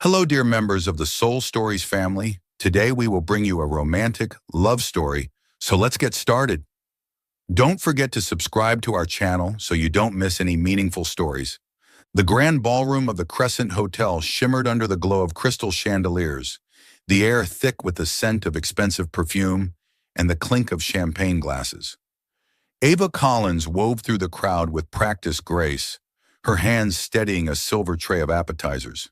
Hello, dear members of the Soul Stories family. Today we will bring you a romantic love story, so let's get started. Don't forget to subscribe to our channel so you don't miss any meaningful stories. The grand ballroom of the Crescent Hotel shimmered under the glow of crystal chandeliers, the air thick with the scent of expensive perfume and the clink of champagne glasses. Ava Collins wove through the crowd with practiced grace, her hands steadying a silver tray of appetizers.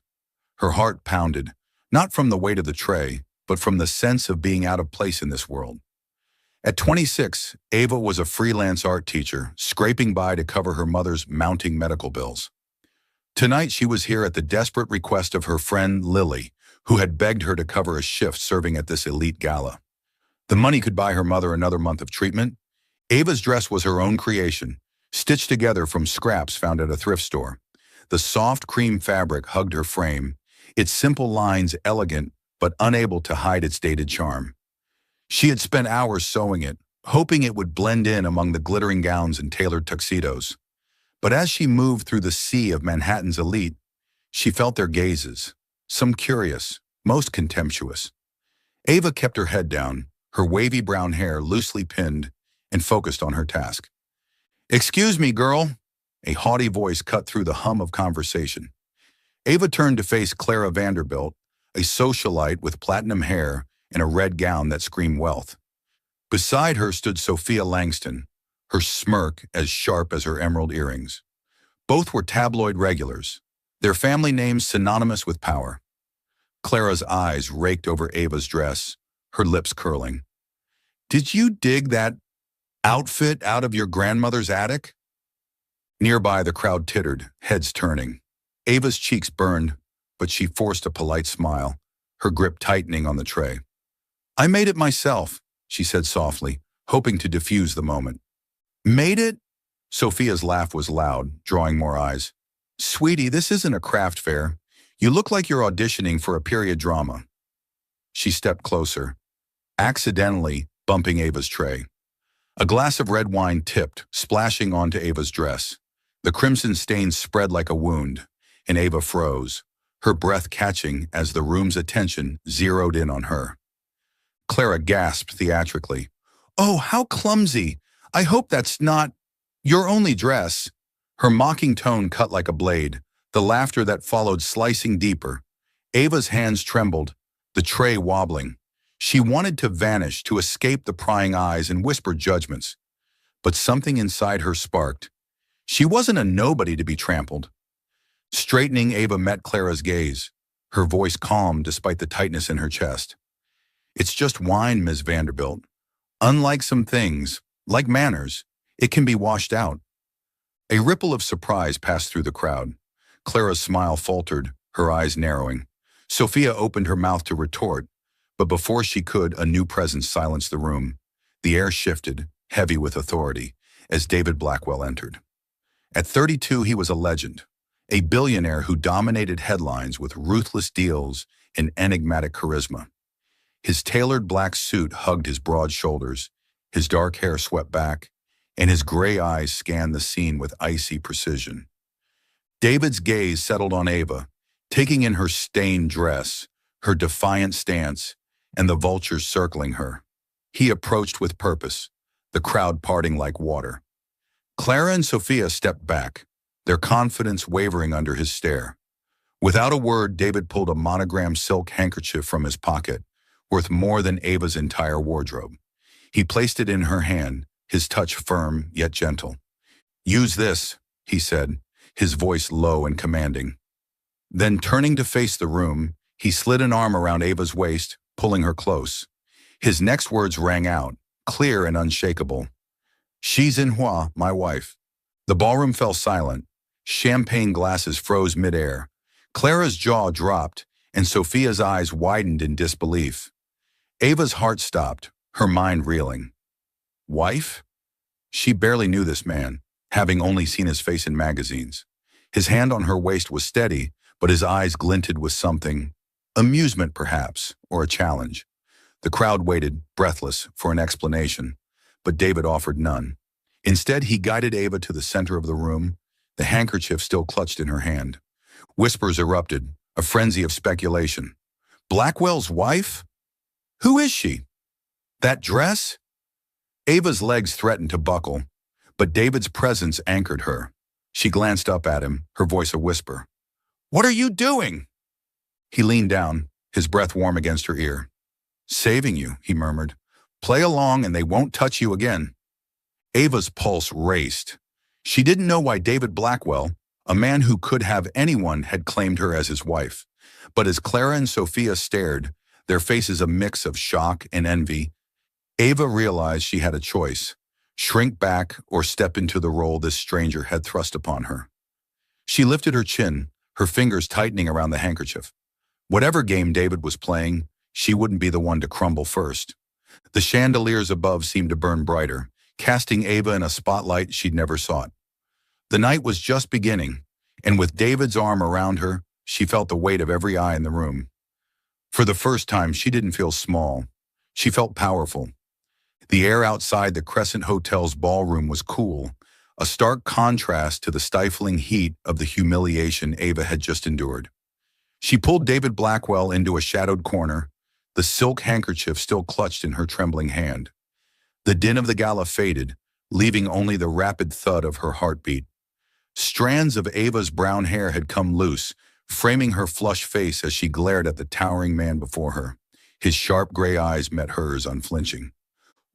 Her heart pounded, not from the weight of the tray, but from the sense of being out of place in this world. At 26, Ava was a freelance art teacher, scraping by to cover her mother's mounting medical bills. Tonight she was here at the desperate request of her friend Lily, who had begged her to cover a shift serving at this elite gala. The money could buy her mother another month of treatment. Ava's dress was her own creation, stitched together from scraps found at a thrift store. The soft cream fabric hugged her frame, its simple lines elegant but unable to hide its dated charm. She had spent hours sewing it, hoping it would blend in among the glittering gowns and tailored tuxedos. But as she moved through the sea of Manhattan's elite, she felt their gazes, some curious, most contemptuous. Ava kept her head down, her wavy brown hair loosely pinned, and focused on her task. "Excuse me, girl," a haughty voice cut through the hum of conversation. Ava turned to face Clara Vanderbilt, a socialite with platinum hair and a red gown that screamed wealth. Beside her stood Sophia Langston, her smirk as sharp as her emerald earrings. Both were tabloid regulars, their family names synonymous with power. Clara's eyes raked over Ava's dress, her lips curling. "Did you dig that outfit out of your grandmother's attic?" Nearby, the crowd tittered, heads turning. Ava's cheeks burned, but she forced a polite smile, her grip tightening on the tray. "I made it myself," she said softly, hoping to diffuse the moment. "Made it?" Sophia's laugh was loud, drawing more eyes. "Sweetie, this isn't a craft fair. You look like you're auditioning for a period drama." She stepped closer, accidentally bumping Ava's tray. A glass of red wine tipped, splashing onto Ava's dress. The crimson stain spread like a wound, and Ava froze, her breath catching as the room's attention zeroed in on her. Clara gasped theatrically. "Oh, how clumsy! I hope that's not your only dress." Her mocking tone cut like a blade, the laughter that followed slicing deeper. Ava's hands trembled, the tray wobbling. She wanted to vanish, to escape the prying eyes and whispered judgments. But something inside her sparked. She wasn't a nobody to be trampled. Straightening, Ava met Clara's gaze, her voice calm despite the tightness in her chest. "It's just wine, Ms. Vanderbilt. Unlike some things, like manners, it can be washed out." A ripple of surprise passed through the crowd. Clara's smile faltered, her eyes narrowing. Sophia opened her mouth to retort, but before she could, a new presence silenced the room. The air shifted, heavy with authority, as David Blackwell entered. At 32, he was a legend. A billionaire who dominated headlines with ruthless deals and enigmatic charisma. His tailored black suit hugged his broad shoulders, his dark hair swept back, and his gray eyes scanned the scene with icy precision. David's gaze settled on Ava, taking in her stained dress, her defiant stance, and the vultures circling her. He approached with purpose, the crowd parting like water. Clara and Sophia stepped back, their confidence wavering under his stare. Without a word, David pulled a monogrammed silk handkerchief from his pocket, worth more than Ava's entire wardrobe. He placed it in her hand, his touch firm yet gentle. "Use this," he said, his voice low and commanding. Then, turning to face the room, he slid an arm around Ava's waist, pulling her close. His next words rang out, clear and unshakable. "She's Inhua, my wife." The ballroom fell silent. Champagne glasses froze midair. Clara's jaw dropped, and Sophia's eyes widened in disbelief. Ava's heart stopped, her mind reeling. Wife? She barely knew this man, having only seen his face in magazines. His hand on her waist was steady, but his eyes glinted with something, amusement perhaps, or a challenge. The crowd waited, breathless, for an explanation, but David offered none. Instead, he guided Ava to the center of the room, the handkerchief still clutched in her hand. Whispers erupted, a frenzy of speculation. Blackwell's wife? Who is she? That dress? Ava's legs threatened to buckle, but David's presence anchored her. She glanced up at him, her voice a whisper. What are you doing? He leaned down, his breath warm against her ear. Saving you, he murmured. Play along and they won't touch you again. Ava's pulse raced. She didn't know why David Blackwell, a man who could have anyone, had claimed her as his wife. But as Clara and Sophia stared, their faces a mix of shock and envy, Ava realized she had a choice: shrink back or step into the role this stranger had thrust upon her. She lifted her chin, her fingers tightening around the handkerchief. Whatever game David was playing, she wouldn't be the one to crumble first. The chandeliers above seemed to burn brighter, casting Ava in a spotlight she'd never sought. The night was just beginning, and with David's arm around her, she felt the weight of every eye in the room. For the first time, she didn't feel small. She felt powerful. The air outside the Crescent Hotel's ballroom was cool, a stark contrast to the stifling heat of the humiliation Ava had just endured. She pulled David Blackwell into a shadowed corner, the silk handkerchief still clutched in her trembling hand. The din of the gala faded, leaving only the rapid thud of her heartbeat. Strands of Ava's brown hair had come loose, framing her flushed face as she glared at the towering man before her. His sharp gray eyes met hers unflinching.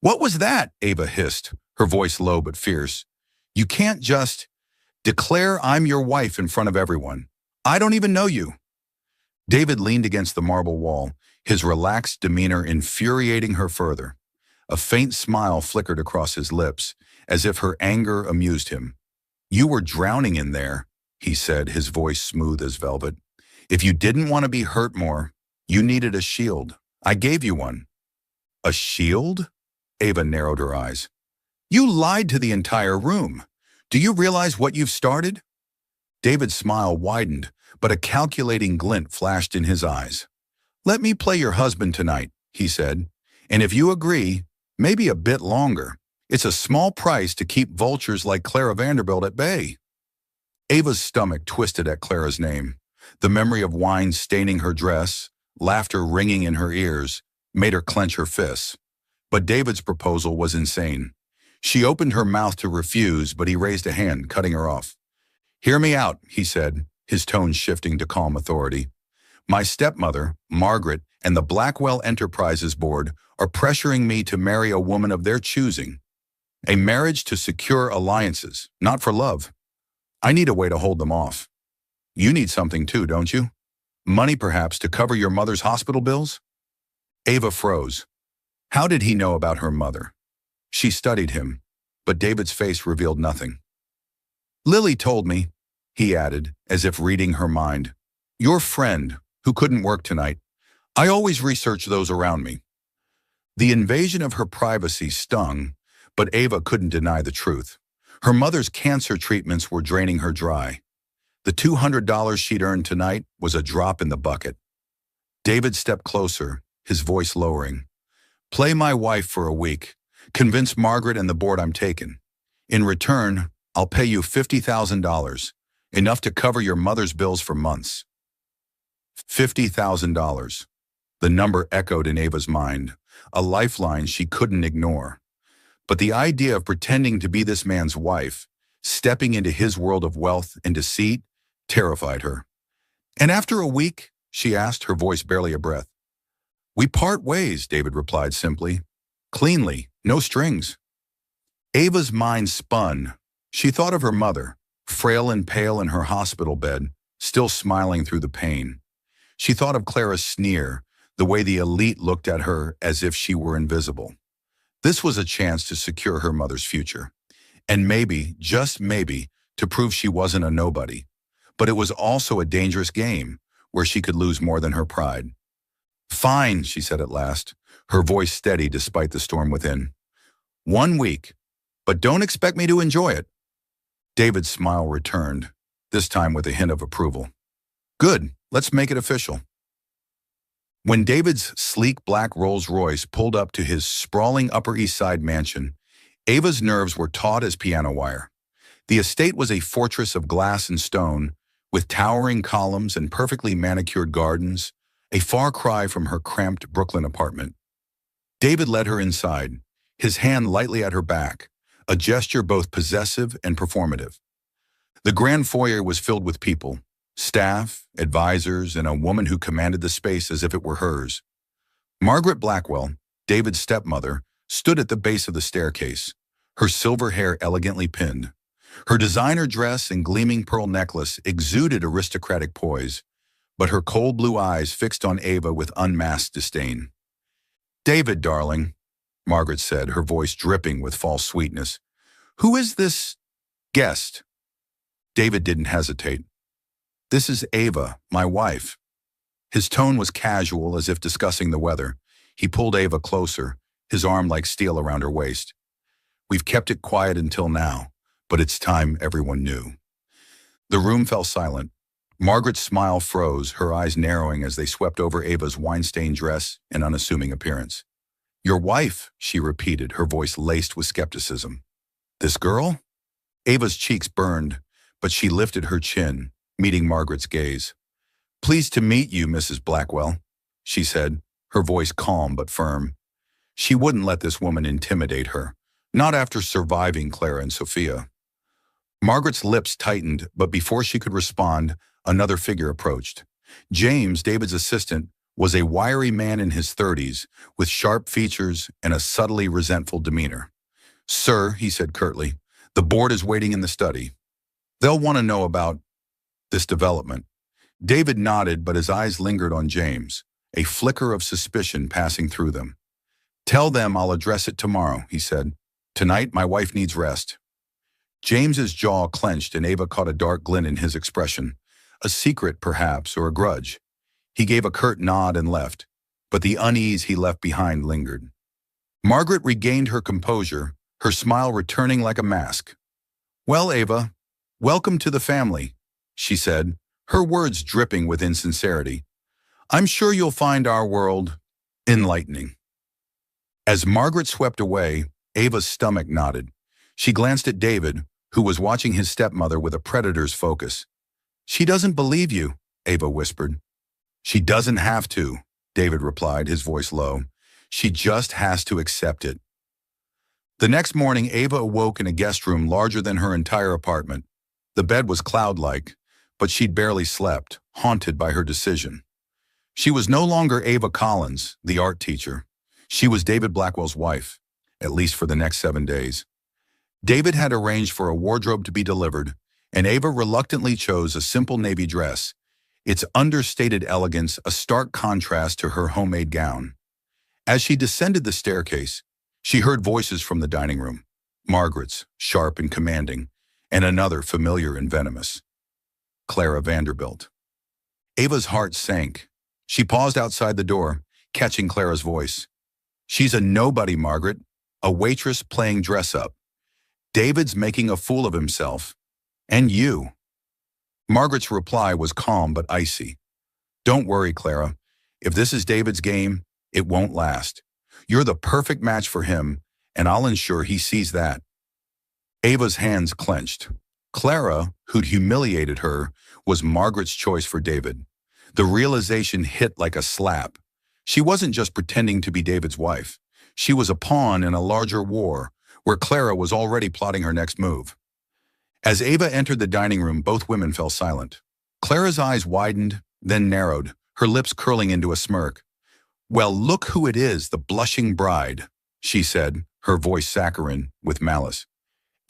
What was that? Ava hissed, her voice low but fierce. You can't just declare I'm your wife in front of everyone. I don't even know you. David leaned against the marble wall, his relaxed demeanor infuriating her further. A faint smile flickered across his lips, as if her anger amused him. You were drowning in there, he said, his voice smooth as velvet. If you didn't want to be hurt more, you needed a shield. I gave you one. A shield? Ava narrowed her eyes. You lied to the entire room. Do you realize what you've started? David's smile widened, but a calculating glint flashed in his eyes. Let me play your husband tonight, he said, and if you agree, maybe a bit longer. It's a small price to keep vultures like Clara Vanderbilt at bay. Ava's stomach twisted at Clara's name. The memory of wine staining her dress, laughter ringing in her ears, made her clench her fists. But David's proposal was insane. She opened her mouth to refuse, but he raised a hand, cutting her off. Hear me out, he said, his tone shifting to calm authority. My stepmother, Margaret, and the Blackwell Enterprises Board are pressuring me to marry a woman of their choosing. A marriage to secure alliances, not for love. I need a way to hold them off. You need something too, don't you? Money, perhaps, to cover your mother's hospital bills? Ava froze. How did he know about her mother? She studied him, but David's face revealed nothing. Lily told me, he added, as if reading her mind. Your friend, who couldn't work tonight. I always research those around me. The invasion of her privacy stung, but Ava couldn't deny the truth. Her mother's cancer treatments were draining her dry. The $200 she'd earned tonight was a drop in the bucket. David stepped closer, his voice lowering. Play my wife for a week. Convince Margaret and the board I'm taken. In return, I'll pay you $50,000, enough to cover your mother's bills for months. $50,000. The number echoed in Ava's mind, a lifeline she couldn't ignore. But the idea of pretending to be this man's wife, stepping into his world of wealth and deceit, terrified her. And after a week, she asked, her voice barely a breath. We part ways, David replied simply. Cleanly, no strings. Ava's mind spun. She thought of her mother, frail and pale in her hospital bed, still smiling through the pain. She thought of Clara's sneer, the way the elite looked at her as if she were invisible. This was a chance to secure her mother's future. And maybe, just maybe, to prove she wasn't a nobody. But it was also a dangerous game, where she could lose more than her pride. Fine, she said at last, her voice steady despite the storm within. 1 week, but don't expect me to enjoy it. David's smile returned, this time with a hint of approval. Good, let's make it official. When David's sleek black Rolls-Royce pulled up to his sprawling Upper East Side mansion, Ava's nerves were taut as piano wire. The estate was a fortress of glass and stone, with towering columns and perfectly manicured gardens, a far cry from her cramped Brooklyn apartment. David led her inside, his hand lightly at her back, a gesture both possessive and performative. The grand foyer was filled with people, staff, advisors, and a woman who commanded the space as if it were hers. Margaret Blackwell, David's stepmother, stood at the base of the staircase, her silver hair elegantly pinned. Her designer dress and gleaming pearl necklace exuded aristocratic poise, but her cold blue eyes fixed on Ava with unmasked disdain. "David, darling," Margaret said, her voice dripping with false sweetness. "Who is this guest?" David didn't hesitate. "This is Ava, my wife." His tone was casual, as if discussing the weather. He pulled Ava closer, his arm like steel around her waist. "We've kept it quiet until now, but it's time everyone knew." The room fell silent. Margaret's smile froze, her eyes narrowing as they swept over Ava's wine-stained dress and unassuming appearance. "Your wife," she repeated, her voice laced with skepticism. "This girl?" Ava's cheeks burned, but she lifted her chin, meeting Margaret's gaze. "Pleased to meet you, Mrs. Blackwell," she said, her voice calm but firm. She wouldn't let this woman intimidate her, not after surviving Clara and Sophia. Margaret's lips tightened, but before she could respond, another figure approached. James, David's assistant, was a wiry man in his 30s, with sharp features and a subtly resentful demeanor. "Sir," he said curtly, "the board is waiting in the study. They'll want to know about this development." David nodded, but his eyes lingered on James, a flicker of suspicion passing through them. "Tell them I'll address it tomorrow," he said. "Tonight, my wife needs rest." James's jaw clenched and Ava caught a dark glint in his expression. A secret, perhaps, or a grudge. He gave a curt nod and left, but the unease he left behind lingered. Margaret regained her composure, her smile returning like a mask. "Well, Ava, welcome to the family," she said, her words dripping with insincerity. "I'm sure you'll find our world enlightening." As Margaret swept away, Ava's stomach knotted. She glanced at David, who was watching his stepmother with a predator's focus. "She doesn't believe you," Ava whispered. "She doesn't have to," David replied, his voice low. "She just has to accept it." The next morning, Ava awoke in a guest room larger than her entire apartment. The bed was cloud-like, but she'd barely slept, haunted by her decision. She was no longer Ava Collins, the art teacher. She was David Blackwell's wife, at least for the next 7 days. David had arranged for a wardrobe to be delivered, and Ava reluctantly chose a simple navy dress, its understated elegance a stark contrast to her homemade gown. As she descended the staircase, she heard voices from the dining room, Margaret's, sharp and commanding, and another familiar and venomous. Clara Vanderbilt. Ava's heart sank. She paused outside the door, catching Clara's voice. "She's a nobody, Margaret, a waitress playing dress-up. David's making a fool of himself. And you." Margaret's reply was calm but icy. "Don't worry, Clara. If this is David's game, it won't last. You're the perfect match for him, and I'll ensure he sees that." Ava's hands clenched. Clara, who'd humiliated her, was Margaret's choice for David. The realization hit like a slap. She wasn't just pretending to be David's wife. She was a pawn in a larger war, where Clara was already plotting her next move. As Ava entered the dining room, both women fell silent. Clara's eyes widened, then narrowed, her lips curling into a smirk. "Well, look who it is, the blushing bride," she said, her voice saccharine with malice.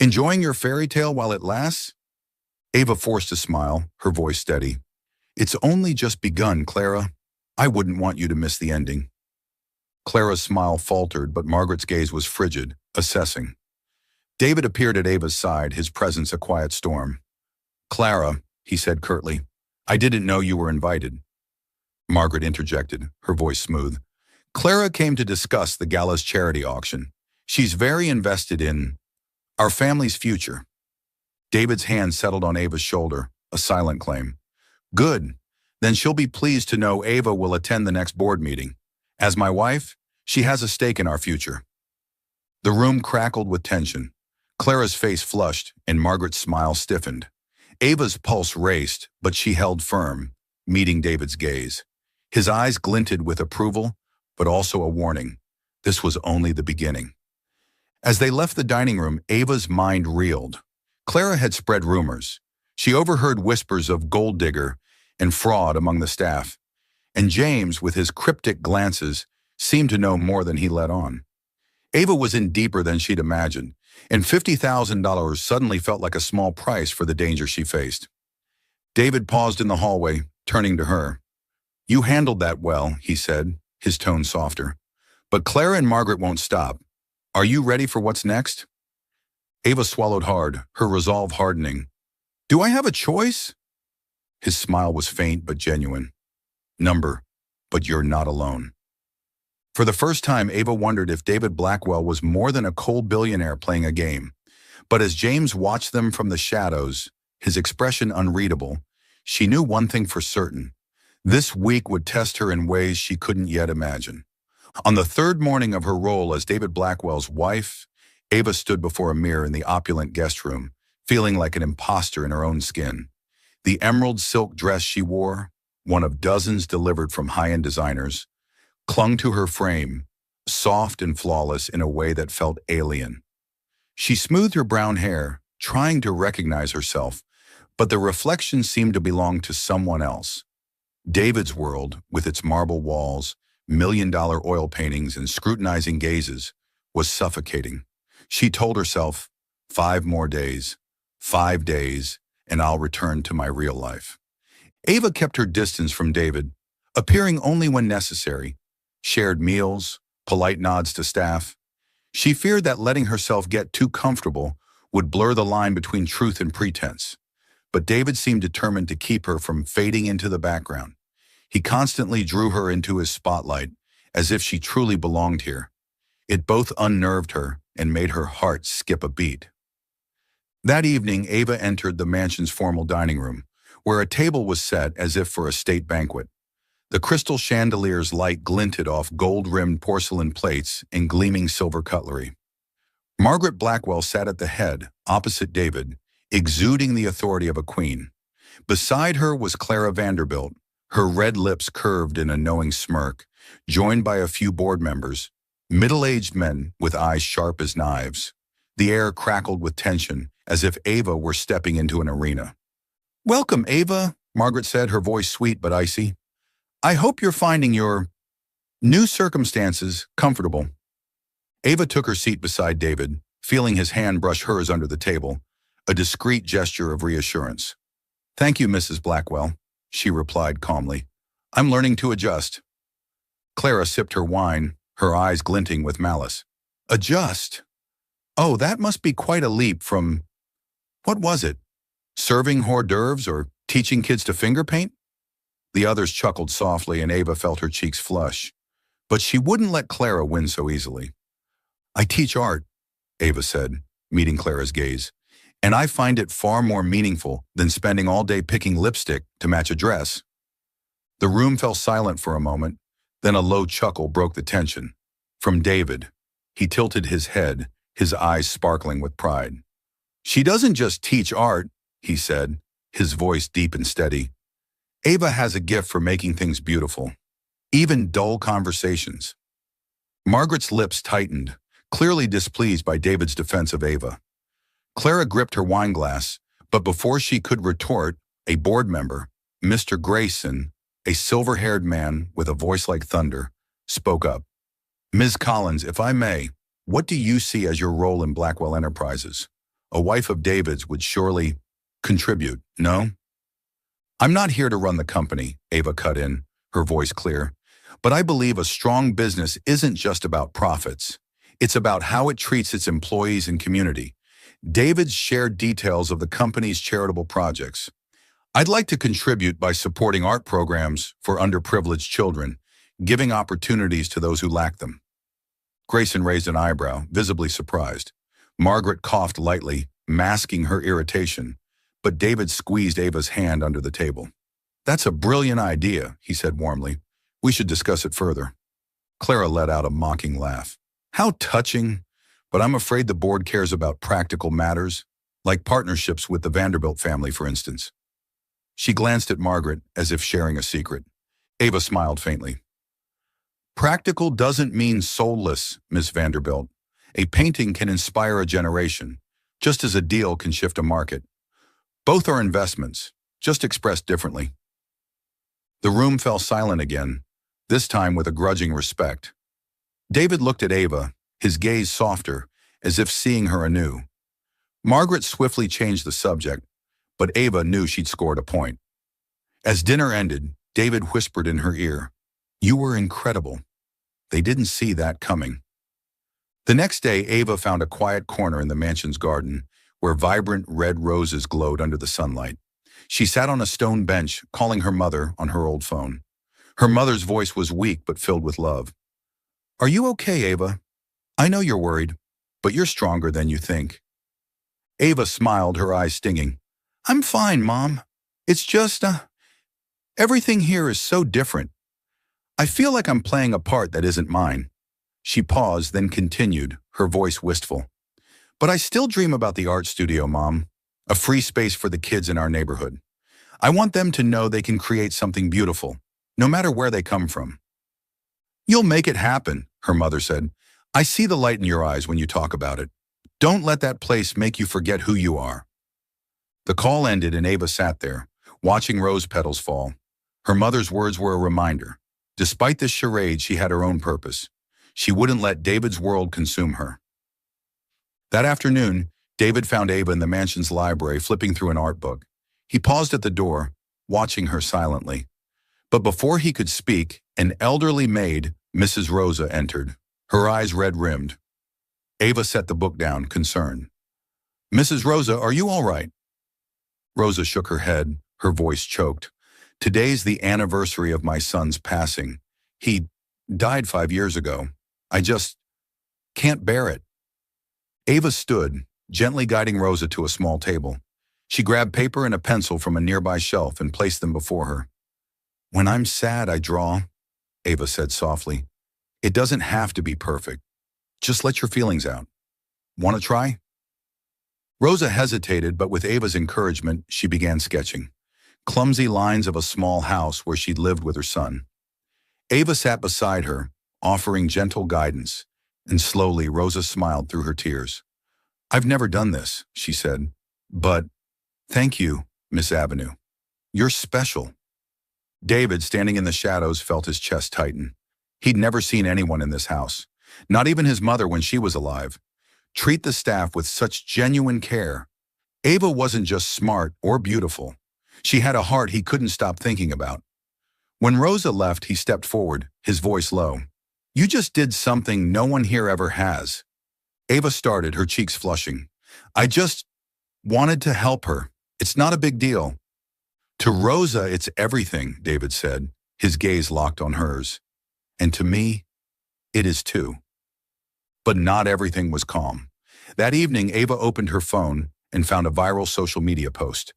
"Enjoying your fairy tale while it lasts?" Ava forced a smile, her voice steady. "It's only just begun, Clara. I wouldn't want you to miss the ending." Clara's smile faltered, but Margaret's gaze was frigid, assessing. David appeared at Ava's side, his presence a quiet storm. "Clara," he said curtly, "I didn't know you were invited." Margaret interjected, her voice smooth. "Clara came to discuss the gala's charity auction. She's very invested in our family's future." David's hand settled on Ava's shoulder, a silent claim. "Good. Then she'll be pleased to know Ava will attend the next board meeting. As my wife, she has a stake in our future." The room crackled with tension. Clara's face flushed, and Margaret's smile stiffened. Ava's pulse raced, but she held firm, meeting David's gaze. His eyes glinted with approval, but also a warning. This was only the beginning. As they left the dining room, Ava's mind reeled. Clara had spread rumors. She overheard whispers of gold digger and fraud among the staff, and James, with his cryptic glances, seemed to know more than he let on. Ava was in deeper than she'd imagined, and $50,000 suddenly felt like a small price for the danger she faced. David paused in the hallway, turning to her. "You handled that well," he said, his tone softer. "But Clara and Margaret won't stop. Are you ready for what's next?" Ava swallowed hard, her resolve hardening. "Do I have a choice?" His smile was faint but genuine. "Number, but you're not alone." For the first time, Ava wondered if David Blackwell was more than a cold billionaire playing a game. But as James watched them from the shadows, his expression unreadable, she knew one thing for certain. This week would test her in ways she couldn't yet imagine. On the third morning of her role as David Blackwell's wife, Ava stood before a mirror in the opulent guest room, feeling like an imposter in her own skin. The emerald silk dress she wore, one of dozens delivered from high-end designers, clung to her frame, soft and flawless in a way that felt alien. She smoothed her brown hair, trying to recognize herself, but the reflection seemed to belong to someone else. David's world, with its marble walls, million-dollar oil paintings, and scrutinizing gazes, was suffocating. She told herself, 5 more days, 5 days, and I'll return to my real life. Ava kept her distance from David, appearing only when necessary, shared meals, polite nods to staff. She feared that letting herself get too comfortable would blur the line between truth and pretense. But David seemed determined to keep her from fading into the background. He constantly drew her into his spotlight, as if she truly belonged here. It both unnerved her and made her heart skip a beat. That evening, Ava entered the mansion's formal dining room, where a table was set as if for a state banquet. The crystal chandelier's light glinted off gold-rimmed porcelain plates and gleaming silver cutlery. Margaret Blackwell sat at the head, opposite David, exuding the authority of a queen. Beside her was Clara Vanderbilt, her red lips curved in a knowing smirk, joined by a few board members, middle-aged men with eyes sharp as knives. The air crackled with tension, as if Ava were stepping into an arena. "Welcome, Ava," Margaret said, her voice sweet but icy. "I hope you're finding your new circumstances comfortable." Ava took her seat beside David, feeling his hand brush hers under the table, a discreet gesture of reassurance. "Thank you, Mrs. Blackwell," she replied calmly. "I'm learning to adjust." Clara sipped her wine, her eyes glinting with malice. "Adjust? Oh, that must be quite a leap from, what was it? Serving hors d'oeuvres or teaching kids to finger paint?" The others chuckled softly and Ava felt her cheeks flush. But she wouldn't let Clara win so easily. "I teach art," Ava said, meeting Clara's gaze, "and I find it far more meaningful than spending all day picking lipstick to match a dress." The room fell silent for a moment, then a low chuckle broke the tension. From David. He tilted his head, his eyes sparkling with pride. "She doesn't just teach art," he said, his voice deep and steady. "Ava has a gift for making things beautiful, even dull conversations." Margaret's lips tightened, clearly displeased by David's defense of Ava. Clara gripped her wine glass, but before she could retort, a board member, Mr. Grayson, a silver-haired man with a voice like thunder, spoke up. "Ms. Collins, if I may, what do you see as your role in Blackwell Enterprises? A wife of David's would surely contribute, no?" "I'm not here to run the company," Ava cut in, her voice clear. "But I believe a strong business isn't just about profits. It's about how it treats its employees and community." David shared details of the company's charitable projects. "I'd like to contribute by supporting art programs for underprivileged children, giving opportunities to those who lack them." Grayson raised an eyebrow, visibly surprised. Margaret coughed lightly, masking her irritation, but David squeezed Ava's hand under the table. "That's a brilliant idea," he said warmly. "We should discuss it further." Clara let out a mocking laugh. "How touching, but I'm afraid the board cares about practical matters. like partnerships with the Vanderbilt family, for instance. She glanced at Margaret as if sharing a secret. Ava smiled faintly. Practical doesn't mean soulless, Miss Vanderbilt. A painting can inspire a generation, just as a deal can shift a market. Both are investments, just expressed differently. The room fell silent again, this time with a grudging respect. David looked at Ava, his gaze softer, as if seeing her anew. Margaret swiftly changed the subject, but Ava knew she'd scored a point. As dinner ended, David whispered in her ear, "You were incredible." They didn't see that coming. The next day, Ava found a quiet corner in the mansion's garden, where vibrant red roses glowed under the sunlight. She sat on a stone bench, calling her mother on her old phone. Her mother's voice was weak but filled with love. "Are you okay, Ava? I know you're worried, but you're stronger than you think." Ava smiled, her eyes stinging. "I'm fine, Mom. It's just, everything here is so different. I feel like I'm playing a part that isn't mine." She paused, then continued, her voice wistful. "But I still dream about the art studio, Mom. A free space for the kids in our neighborhood. I want them to know they can create something beautiful, no matter where they come from." "You'll make it happen," her mother said. "I see the light in your eyes when you talk about it. Don't let that place make you forget who you are." The call ended and Ava sat there, watching rose petals fall. Her mother's words were a reminder. Despite this charade, she had her own purpose. She wouldn't let David's world consume her. That afternoon, David found Ava in the mansion's library flipping through an art book. He paused at the door, watching her silently. But before he could speak, an elderly maid, Mrs. Rosa, entered, her eyes red-rimmed. Ava set the book down, concerned. "Mrs. Rosa, are you all right?" Rosa shook her head, her voice choked. "Today's the anniversary of my son's passing. He died 5 years ago. I just can't bear it." Ava stood, gently guiding Rosa to a small table. She grabbed paper and a pencil from a nearby shelf and placed them before her. "When I'm sad, I draw," Ava said softly. "It doesn't have to be perfect. Just let your feelings out. Want to try?" Rosa hesitated, but with Ava's encouragement, she began sketching. Clumsy lines of a small house where she'd lived with her son. Ava sat beside her, offering gentle guidance, and slowly Rosa smiled through her tears. "I've never done this," she said, "but thank you, Miss Avenue. You're special." David, standing in the shadows, felt his chest tighten. He'd never seen anyone in this house, not even his mother when she was alive, treat the staff with such genuine care. Ava wasn't just smart or beautiful. She had a heart he couldn't stop thinking about. When Rosa left, he stepped forward, his voice low. "You just did something no one here ever has." Ava started, her cheeks flushing. "I just wanted to help her. It's not a big deal." "To Rosa, it's everything," David said, his gaze locked on hers. "And to me, it is too." But not everything was calm. That evening, Ava opened her phone and found a viral social media post.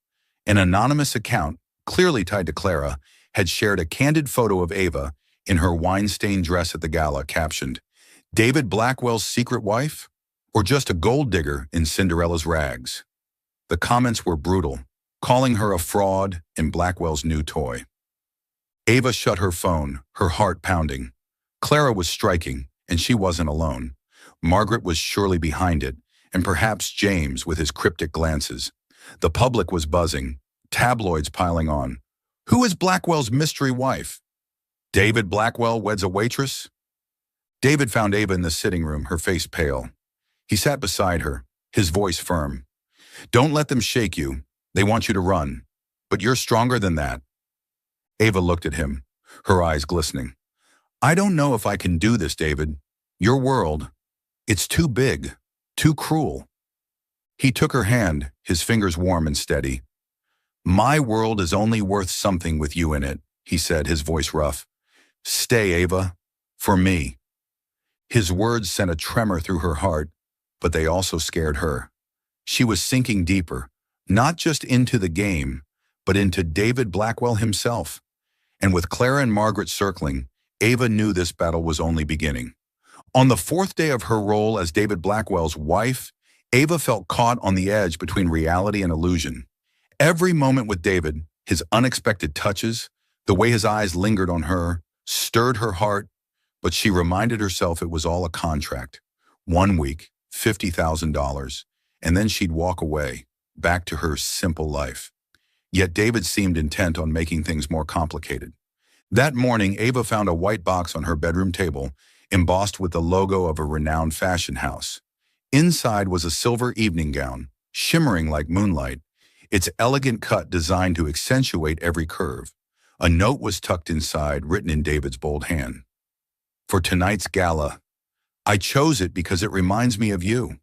An anonymous account, clearly tied to Clara, had shared a candid photo of Ava in her wine-stained dress at the gala, captioned, "David Blackwell's secret wife? Or just a gold digger in Cinderella's rags?" The comments were brutal, calling her a fraud and Blackwell's new toy. Ava shut her phone, her heart pounding. Clara was striking, and she wasn't alone. Margaret was surely behind it, and perhaps James with his cryptic glances. The public was buzzing, tabloids piling on. Who is Blackwell's mystery wife? David Blackwell weds a waitress? David found Ava in the sitting room, her face pale. He sat beside her, his voice firm. "Don't let them shake you. They want you to run. But you're stronger than that." Ava looked at him, her eyes glistening. "I don't know if I can do this, David. Your world, it's too big, too cruel." He took her hand, his fingers warm and steady. "My world is only worth something with you in it," he said, his voice rough. "Stay, Ava, for me." His words sent a tremor through her heart, but they also scared her. She was sinking deeper, not just into the game, but into David Blackwell himself. And with Clara and Margaret circling, Ava knew this battle was only beginning. On the 4th day of her role as David Blackwell's wife, Ava felt caught on the edge between reality and illusion. Every moment with David, his unexpected touches, the way his eyes lingered on her, stirred her heart, but she reminded herself it was all a contract. 1 week, $50,000, and then she'd walk away, back to her simple life. Yet David seemed intent on making things more complicated. That morning, Ava found a white box on her bedroom table, embossed with the logo of a renowned fashion house. Inside was a silver evening gown, shimmering like moonlight, its elegant cut designed to accentuate every curve. A note was tucked inside, written in David's bold hand. For tonight's gala, I chose it because it reminds me of you.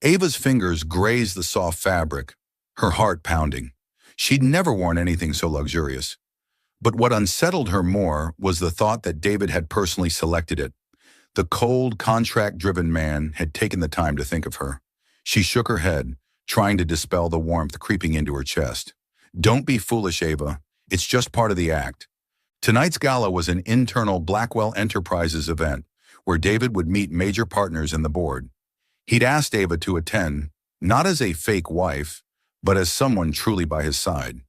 Ava's fingers grazed the soft fabric, her heart pounding. She'd never worn anything so luxurious. But what unsettled her more was the thought that David had personally selected it. The cold, contract-driven man had taken the time to think of her. She shook her head, trying to dispel the warmth creeping into her chest. Don't be foolish, Ava. It's just part of the act. Tonight's gala was an internal Blackwell Enterprises event where David would meet major partners in the board. He'd asked Ava to attend, not as a fake wife, but as someone truly by his side.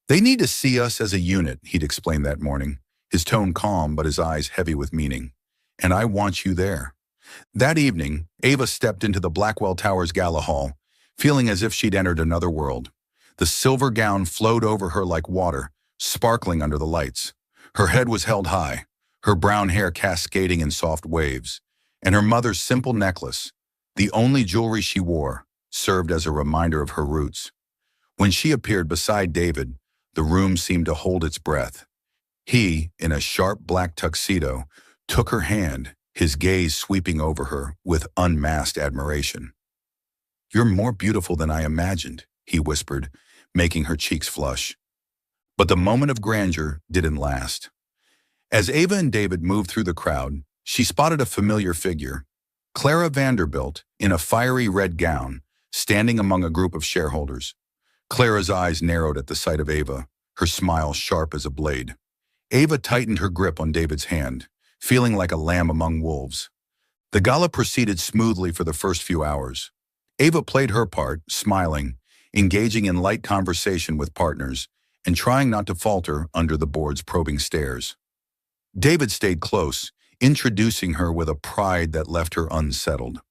They need to see us as a unit, he'd explained that morning, his tone calm but his eyes heavy with meaning. And I want you there. That evening, Ava stepped into the Blackwell Towers Gala Hall, feeling as if she'd entered another world. The silver gown flowed over her like water, sparkling under the lights. Her head was held high, her brown hair cascading in soft waves, and her mother's simple necklace, the only jewelry she wore, served as a reminder of her roots. When she appeared beside David, the room seemed to hold its breath. He, in a sharp black tuxedo, took her hand, his gaze sweeping over her with unmasked admiration. You're more beautiful than I imagined, he whispered, making her cheeks flush. But the moment of grandeur didn't last. As Ava and David moved through the crowd, she spotted a familiar figure, Clara Vanderbilt, in a fiery red gown, standing among a group of shareholders. Clara's eyes narrowed at the sight of Ava, her smile sharp as a blade. Ava tightened her grip on David's hand, feeling like a lamb among wolves. The gala proceeded smoothly for the first few hours. Ava played her part, smiling, engaging in light conversation with partners, and trying not to falter under the board's probing stares. David stayed close, introducing her with a pride that left her unsettled.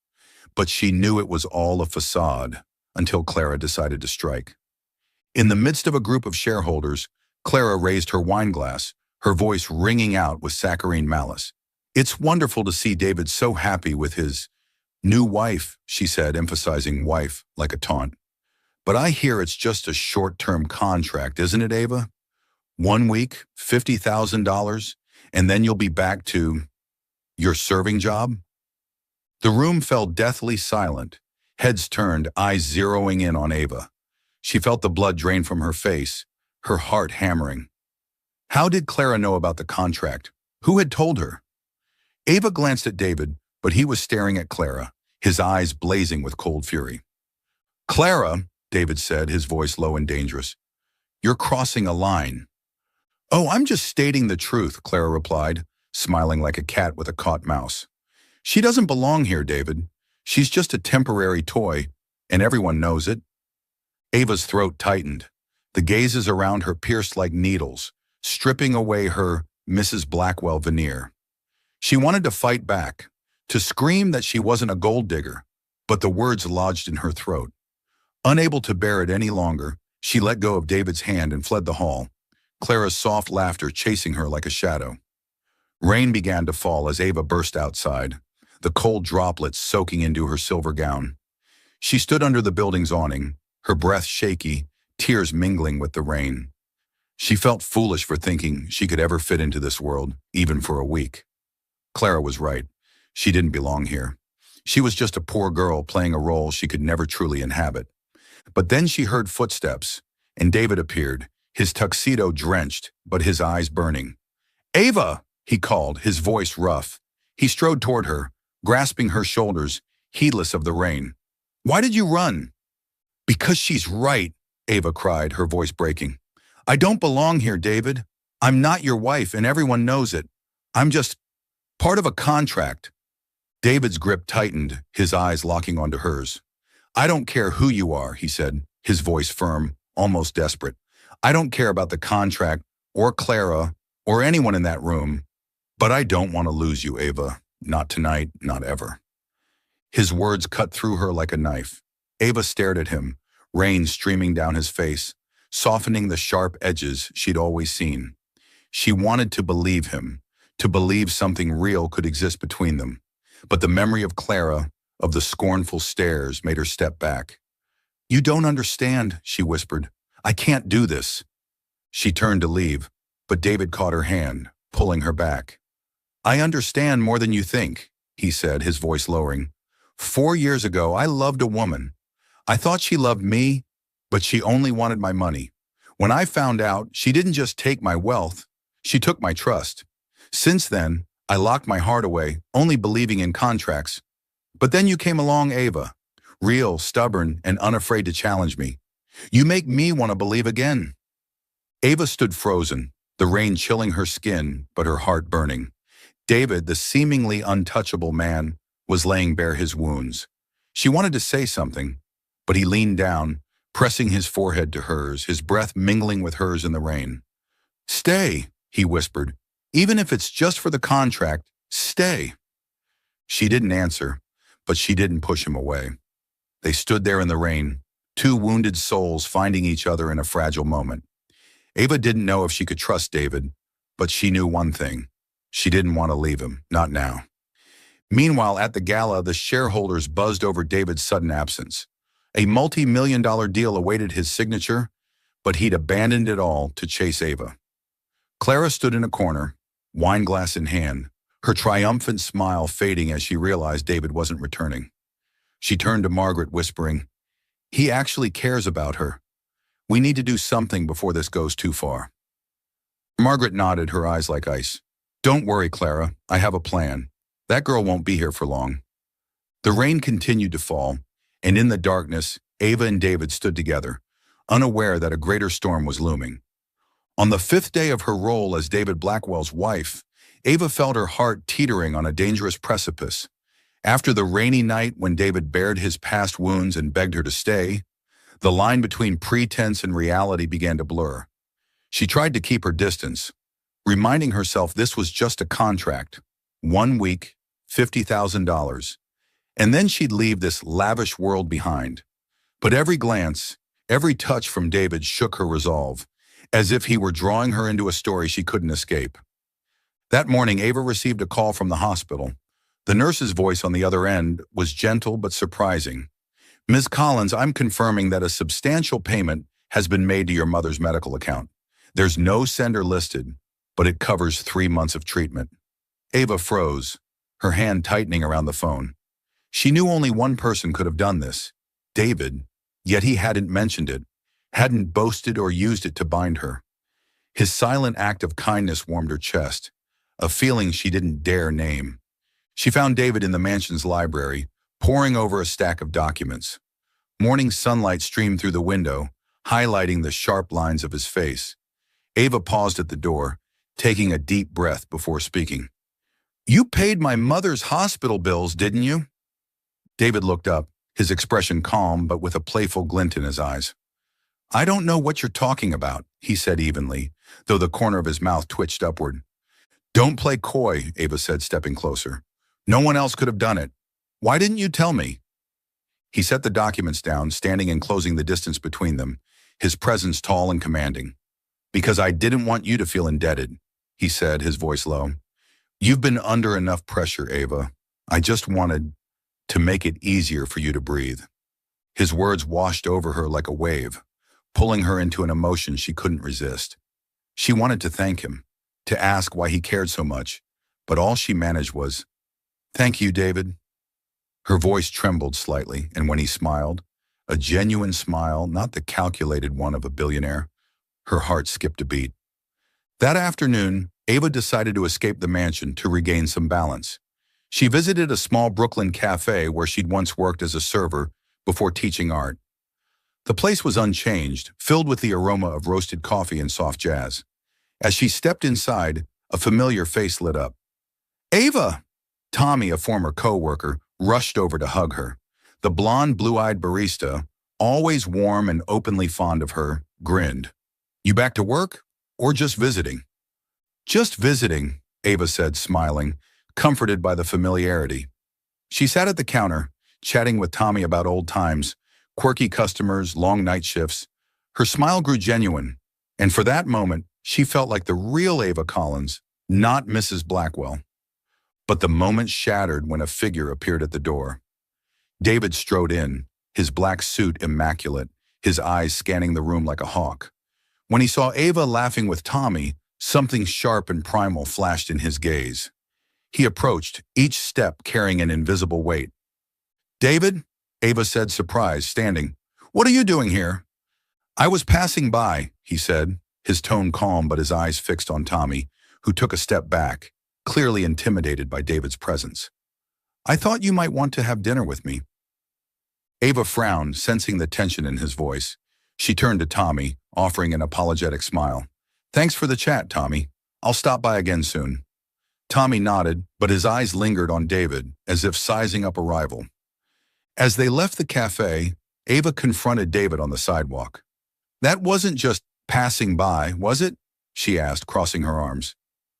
But she knew it was all a facade until Clara decided to strike. In the midst of a group of shareholders, Clara raised her wine glass, her voice ringing out with saccharine malice. It's wonderful to see David so happy with his new wife, she said, emphasizing wife like a taunt. But I hear it's just a short-term contract, isn't it, Ava? 1 week, $50,000, and then you'll be back to your serving job? The room fell deathly silent, heads turned, eyes zeroing in on Ava. She felt the blood drain from her face, her heart hammering. How did Clara know about the contract? Who had told her? Ava glanced at David, but he was staring at Clara, his eyes blazing with cold fury. Clara, David said, his voice low and dangerous, you're crossing a line. Oh, I'm just stating the truth, Clara replied, smiling like a cat with a caught mouse. She doesn't belong here, David. She's just a temporary toy, and everyone knows it. Ava's throat tightened. The gazes around her pierced like needles, stripping away her Mrs. Blackwell veneer. She wanted to fight back, to scream that she wasn't a gold digger, but the words lodged in her throat. Unable to bear it any longer, she let go of David's hand and fled the hall, Clara's soft laughter chasing her like a shadow. Rain began to fall as Ava burst outside, the cold droplets soaking into her silver gown. She stood under the building's awning, her breath shaky, tears mingling with the rain. She felt foolish for thinking she could ever fit into this world, even for a week. Clara was right. She didn't belong here. She was just a poor girl playing a role she could never truly inhabit. But then she heard footsteps, and David appeared, his tuxedo drenched, but his eyes burning. Ava, he called, his voice rough. He strode toward her, grasping her shoulders, heedless of the rain. Why did you run? Because she's right, Ava cried, her voice breaking. I don't belong here, David. I'm not your wife, and everyone knows it. I'm just part of a contract. David's grip tightened, his eyes locking onto hers. I don't care who you are, he said, his voice firm, almost desperate. I don't care about the contract or Clara or anyone in that room, but I don't want to lose you, Ava. Not tonight, not ever. His words cut through her like a knife. Ava stared at him, rain streaming down his face, softening the sharp edges she'd always seen. She wanted to believe him, to believe something real could exist between them. But the memory of Clara, of the scornful stares, made her step back. You don't understand, she whispered. I can't do this. She turned to leave, but David caught her hand, pulling her back. I understand more than you think, he said, his voice lowering. 4 years ago, I loved a woman. I thought she loved me, but she only wanted my money. When I found out, she didn't just take my wealth, she took my trust. Since then, I locked my heart away, only believing in contracts. But then you came along, Ava, real, stubborn, and unafraid to challenge me. You make me want to believe again. Ava stood frozen, the rain chilling her skin, but her heart burning. David, the seemingly untouchable man, was laying bare his wounds. She wanted to say something, but he leaned down, pressing his forehead to hers, his breath mingling with hers in the rain. Stay, he whispered. Even if it's just for the contract, stay. She didn't answer, but she didn't push him away. They stood there in the rain, two wounded souls finding each other in a fragile moment. Ava didn't know if she could trust David, but she knew one thing. She didn't want to leave him, not now. Meanwhile, at the gala, the shareholders buzzed over David's sudden absence. A multi-million-dollar deal awaited his signature, but he'd abandoned it all to chase Ava. Clara stood in a corner, wineglass in hand, her triumphant smile fading as she realized David wasn't returning. She turned to Margaret, whispering, He actually cares about her. We need to do something before this goes too far. Margaret nodded, her eyes like ice. Don't worry, Clara, I have a plan. That girl won't be here for long. The rain continued to fall, and in the darkness, Ava and David stood together, unaware that a greater storm was looming. On the 5th day of her role as David Blackwell's wife, Ava felt her heart teetering on a dangerous precipice. After the rainy night when David bared his past wounds and begged her to stay, the line between pretense and reality began to blur. She tried to keep her distance, reminding herself this was just a contract. 1 week, $50,000. And then she'd leave this lavish world behind. But every glance, every touch from David shook her resolve, as if he were drawing her into a story she couldn't escape. That morning, Ava received a call from the hospital. The nurse's voice on the other end was gentle but surprising. Ms. Collins, I'm confirming that a substantial payment has been made to your mother's medical account. There's no sender listed, but it covers 3 months of treatment. Ava froze, her hand tightening around the phone. She knew only one person could have done this, David, yet he hadn't mentioned it, hadn't boasted or used it to bind her. His silent act of kindness warmed her chest, a feeling she didn't dare name. She found David in the mansion's library, poring over a stack of documents. Morning sunlight streamed through the window, highlighting the sharp lines of his face. Ava paused at the door, taking a deep breath before speaking. You paid my mother's hospital bills, didn't you? David looked up, his expression calm but with a playful glint in his eyes. I don't know what you're talking about, he said evenly, though the corner of his mouth twitched upward. Don't play coy, Ava said, stepping closer. No one else could have done it. Why didn't you tell me? He set the documents down, standing and closing the distance between them, his presence tall and commanding. Because I didn't want you to feel indebted, he said, his voice low. You've been under enough pressure, Ava. I just wanted to make it easier for you to breathe. His words washed over her like a wave, pulling her into an emotion she couldn't resist. She wanted to thank him, to ask why he cared so much, but all she managed was, Thank you, David. Her voice trembled slightly, and when he smiled, a genuine smile, not the calculated one of a billionaire, her heart skipped a beat. That afternoon, Ava decided to escape the mansion to regain some balance. She visited a small Brooklyn cafe where she'd once worked as a server before teaching art. The place was unchanged, filled with the aroma of roasted coffee and soft jazz. As she stepped inside, a familiar face lit up. Ava! Tommy, a former co-worker, rushed over to hug her. The blonde, blue-eyed barista, always warm and openly fond of her, grinned. You back to work? Or just visiting? Just visiting, Ava said, smiling, comforted by the familiarity. She sat at the counter, chatting with Tommy about old times, quirky customers, long night shifts. Her smile grew genuine, and for that moment, she felt like the real Ava Collins, not Mrs. Blackwell. But the moment shattered when a figure appeared at the door. David strode in, his black suit immaculate, his eyes scanning the room like a hawk. When he saw Ava laughing with Tommy, something sharp and primal flashed in his gaze. He approached, each step carrying an invisible weight. David, Ava said, surprised, standing. What are you doing here? I was passing by, he said, his tone calm but his eyes fixed on Tommy, who took a step back, clearly intimidated by David's presence. I thought you might want to have dinner with me. Ava frowned, sensing the tension in his voice. She turned to Tommy, offering an apologetic smile. Thanks for the chat, Tommy. I'll stop by again soon. Tommy nodded, but his eyes lingered on David, as if sizing up a rival. As they left the cafe, Ava confronted David on the sidewalk. That wasn't just passing by, was it? She asked, crossing her arms.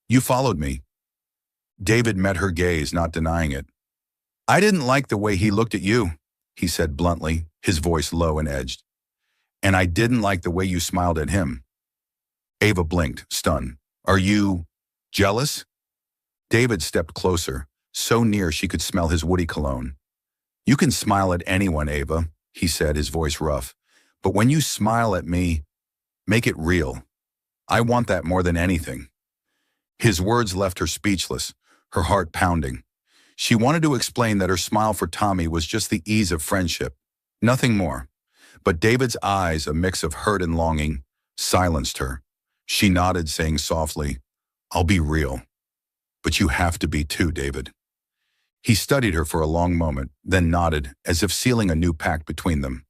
You followed me. David met her gaze, not denying it. I didn't like the way he looked at you, he said bluntly, his voice low and edged. And I didn't like the way you smiled at him. Ava blinked, stunned. Are you jealous? David stepped closer, so near she could smell his woody cologne. You can smile at anyone, Ava, he said, his voice rough. But when you smile at me, make it real. I want that more than anything. His words left her speechless, her heart pounding. She wanted to explain that her smile for Tommy was just the ease of friendship, nothing more. But David's eyes, a mix of hurt and longing, silenced her. She nodded, saying softly, I'll be real. But you have to be too, David. He studied her for a long moment, then nodded, as if sealing a new pact between them.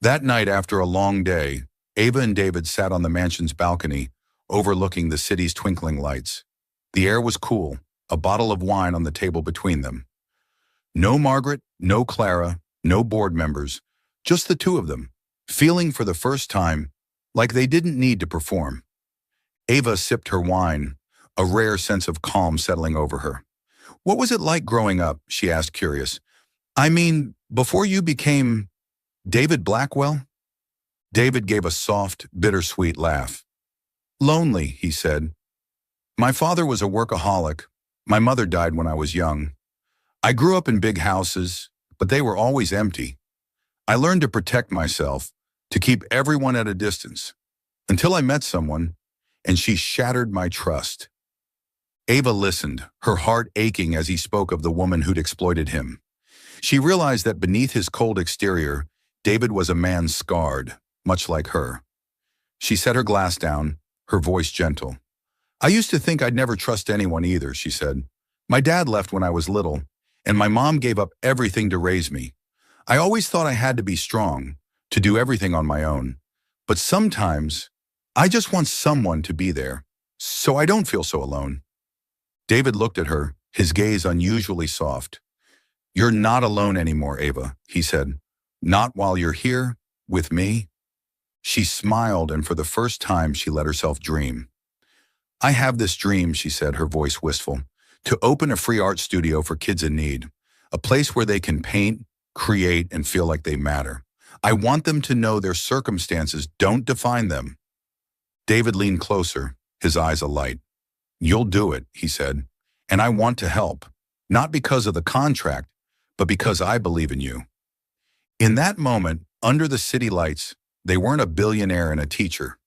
That night, after a long day, Ava and David sat on the mansion's balcony, overlooking the city's twinkling lights. The air was cool, a bottle of wine on the table between them. No Margaret, no Clara, no board members, just the two of them, feeling for the first time like they didn't need to perform. Ava sipped her wine, a rare sense of calm settling over her. What was it like growing up? She asked, curious. I mean, before you became David Blackwell? David gave a soft, bittersweet laugh. Lonely, he said. My father was a workaholic. My mother died when I was young. I grew up in big houses, but they were always empty. I learned to protect myself, to keep everyone at a distance, until I met someone, and she shattered my trust. Ava listened, her heart aching as he spoke of the woman who'd exploited him. She realized that beneath his cold exterior, David was a man scarred, much like her. She set her glass down, her voice gentle. I used to think I'd never trust anyone either, she said. My dad left when I was little, and my mom gave up everything to raise me. I always thought I had to be strong, to do everything on my own. But sometimes, I just want someone to be there, so I don't feel so alone. David looked at her, his gaze unusually soft. You're not alone anymore, Ava, he said. Not while you're here, with me. She smiled, and for the first time, she let herself dream. I have this dream, she said, her voice wistful, to open a free art studio for kids in need, a place where they can paint, create, and feel like they matter. I want them to know their circumstances don't define them. David leaned closer, his eyes alight. You'll do it, he said, and I want to help, not because of the contract, but because I believe in you. In that moment, under the city lights, they weren't a billionaire and a teacher.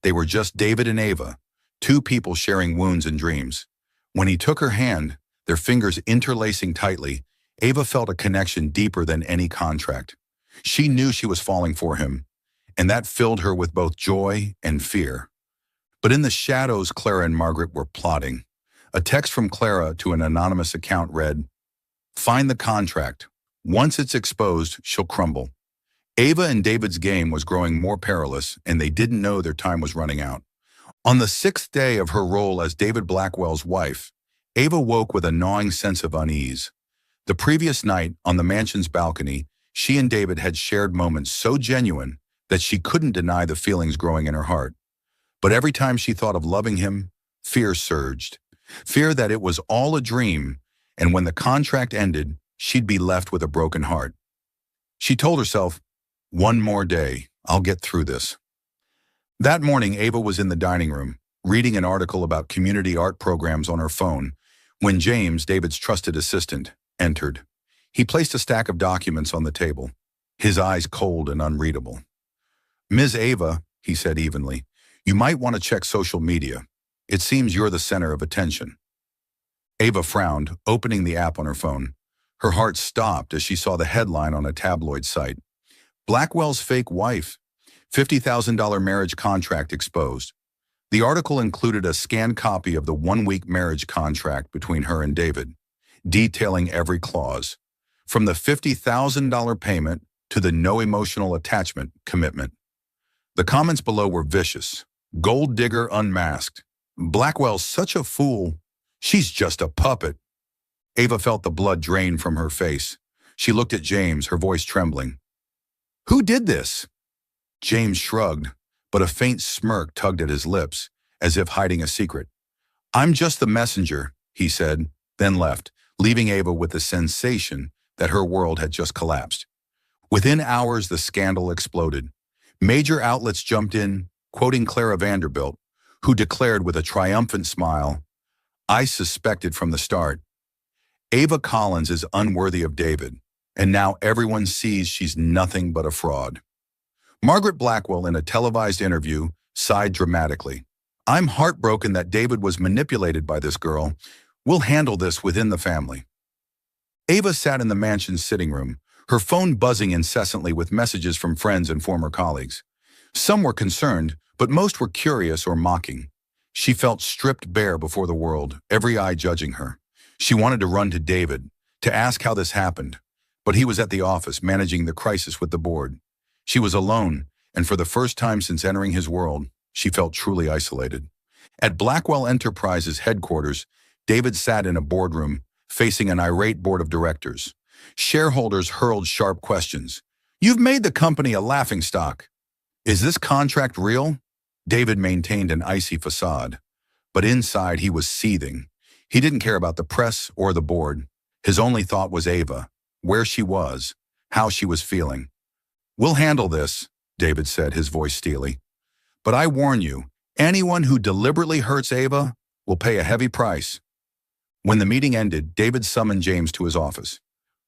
They were just David and Ava, two people sharing wounds and dreams. When he took her hand, their fingers interlacing tightly, Ava felt a connection deeper than any contract. She knew she was falling for him, and that filled her with both joy and fear. But in the shadows, Clara and Margaret were plotting. A text from Clara to an anonymous account read, Find the contract. Once it's exposed, she'll crumble. Ava and David's game was growing more perilous, and they didn't know their time was running out. On the 6th day of her role as David Blackwell's wife, Ava woke with a gnawing sense of unease. The previous night, on the mansion's balcony, She and David had shared moments so genuine that she couldn't deny the feelings growing in her heart. But every time she thought of loving him, fear surged. Fear that it was all a dream, and when the contract ended, she'd be left with a broken heart. She told herself, "One more day, I'll get through this." That morning, Ava was in the dining room, reading an article about community art programs on her phone, when James, David's trusted assistant, entered. He placed a stack of documents on the table, his eyes cold and unreadable. "Ms. Ava," he said evenly, "you might want to check social media. It seems you're the center of attention." Ava frowned, opening the app on her phone. Her heart stopped as she saw the headline on a tabloid site. "Blackwell's fake wife. $50,000 marriage contract exposed." The article included a scanned copy of the one-week marriage contract between her and David, detailing every clause, from the $50,000 payment to the no emotional attachment commitment. The comments below were vicious. "Gold digger unmasked. Blackwell's such a fool. She's just a puppet." Ava felt the blood drain from her face. She looked at James, her voice trembling. "Who did this?" James shrugged, but a faint smirk tugged at his lips, as if hiding a secret. "I'm just the messenger," he said, then left, leaving Ava with the sensation that her world had just collapsed. Within hours, the scandal exploded. Major outlets jumped in, quoting Clara Vanderbilt, who declared with a triumphant smile, "I suspected from the start. Ava Collins is unworthy of David, and now everyone sees she's nothing but a fraud." Margaret Blackwell, in a televised interview, sighed dramatically. "I'm heartbroken that David was manipulated by this girl. We'll handle this within the family." Ava sat in the mansion's sitting room, her phone buzzing incessantly with messages from friends and former colleagues. Some were concerned, but most were curious or mocking. She felt stripped bare before the world, every eye judging her. She wanted to run to David, to ask how this happened, but he was at the office managing the crisis with the board. She was alone, and for the first time since entering his world, she felt truly isolated. At Blackwell Enterprises headquarters, David sat in a boardroom, facing an irate board of directors. Shareholders hurled sharp questions. "You've made the company a laughingstock. Is this contract real?" David maintained an icy facade, but inside he was seething. He didn't care about the press or the board. His only thought was Ava, where she was, how she was feeling. "We'll handle this," David said, his voice steely. "But I warn you, anyone who deliberately hurts Ava will pay a heavy price." When the meeting ended, David summoned James to his office.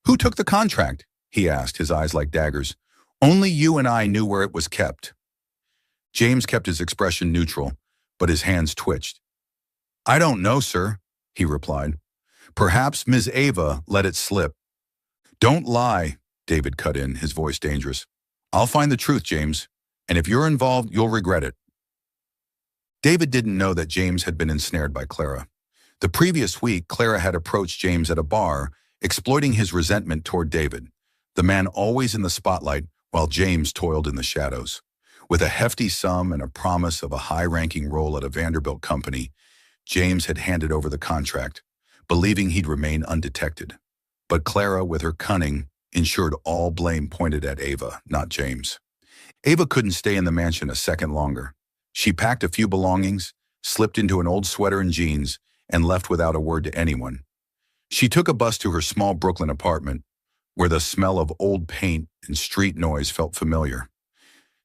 "Who took the contract?" he asked, his eyes like daggers. "Only you and I knew where it was kept." James kept his expression neutral, but his hands twitched. "I don't know, sir," he replied. "Perhaps Ms. Ava let it slip." "Don't lie," David cut in, his voice dangerous. "I'll find the truth, James, and if you're involved, you'll regret it." David didn't know that James had been ensnared by Clara. The previous week, Clara had approached James at a bar, exploiting his resentment toward David, the man always in the spotlight while James toiled in the shadows. With a hefty sum and a promise of a high-ranking role at a Vanderbilt company, James had handed over the contract, believing he'd remain undetected. But Clara, with her cunning, ensured all blame pointed at Ava, not James. Ava couldn't stay in the mansion a second longer. She packed a few belongings, slipped into an old sweater and jeans, and left without a word to anyone. She took a bus to her small Brooklyn apartment, where the smell of old paint and street noise felt familiar.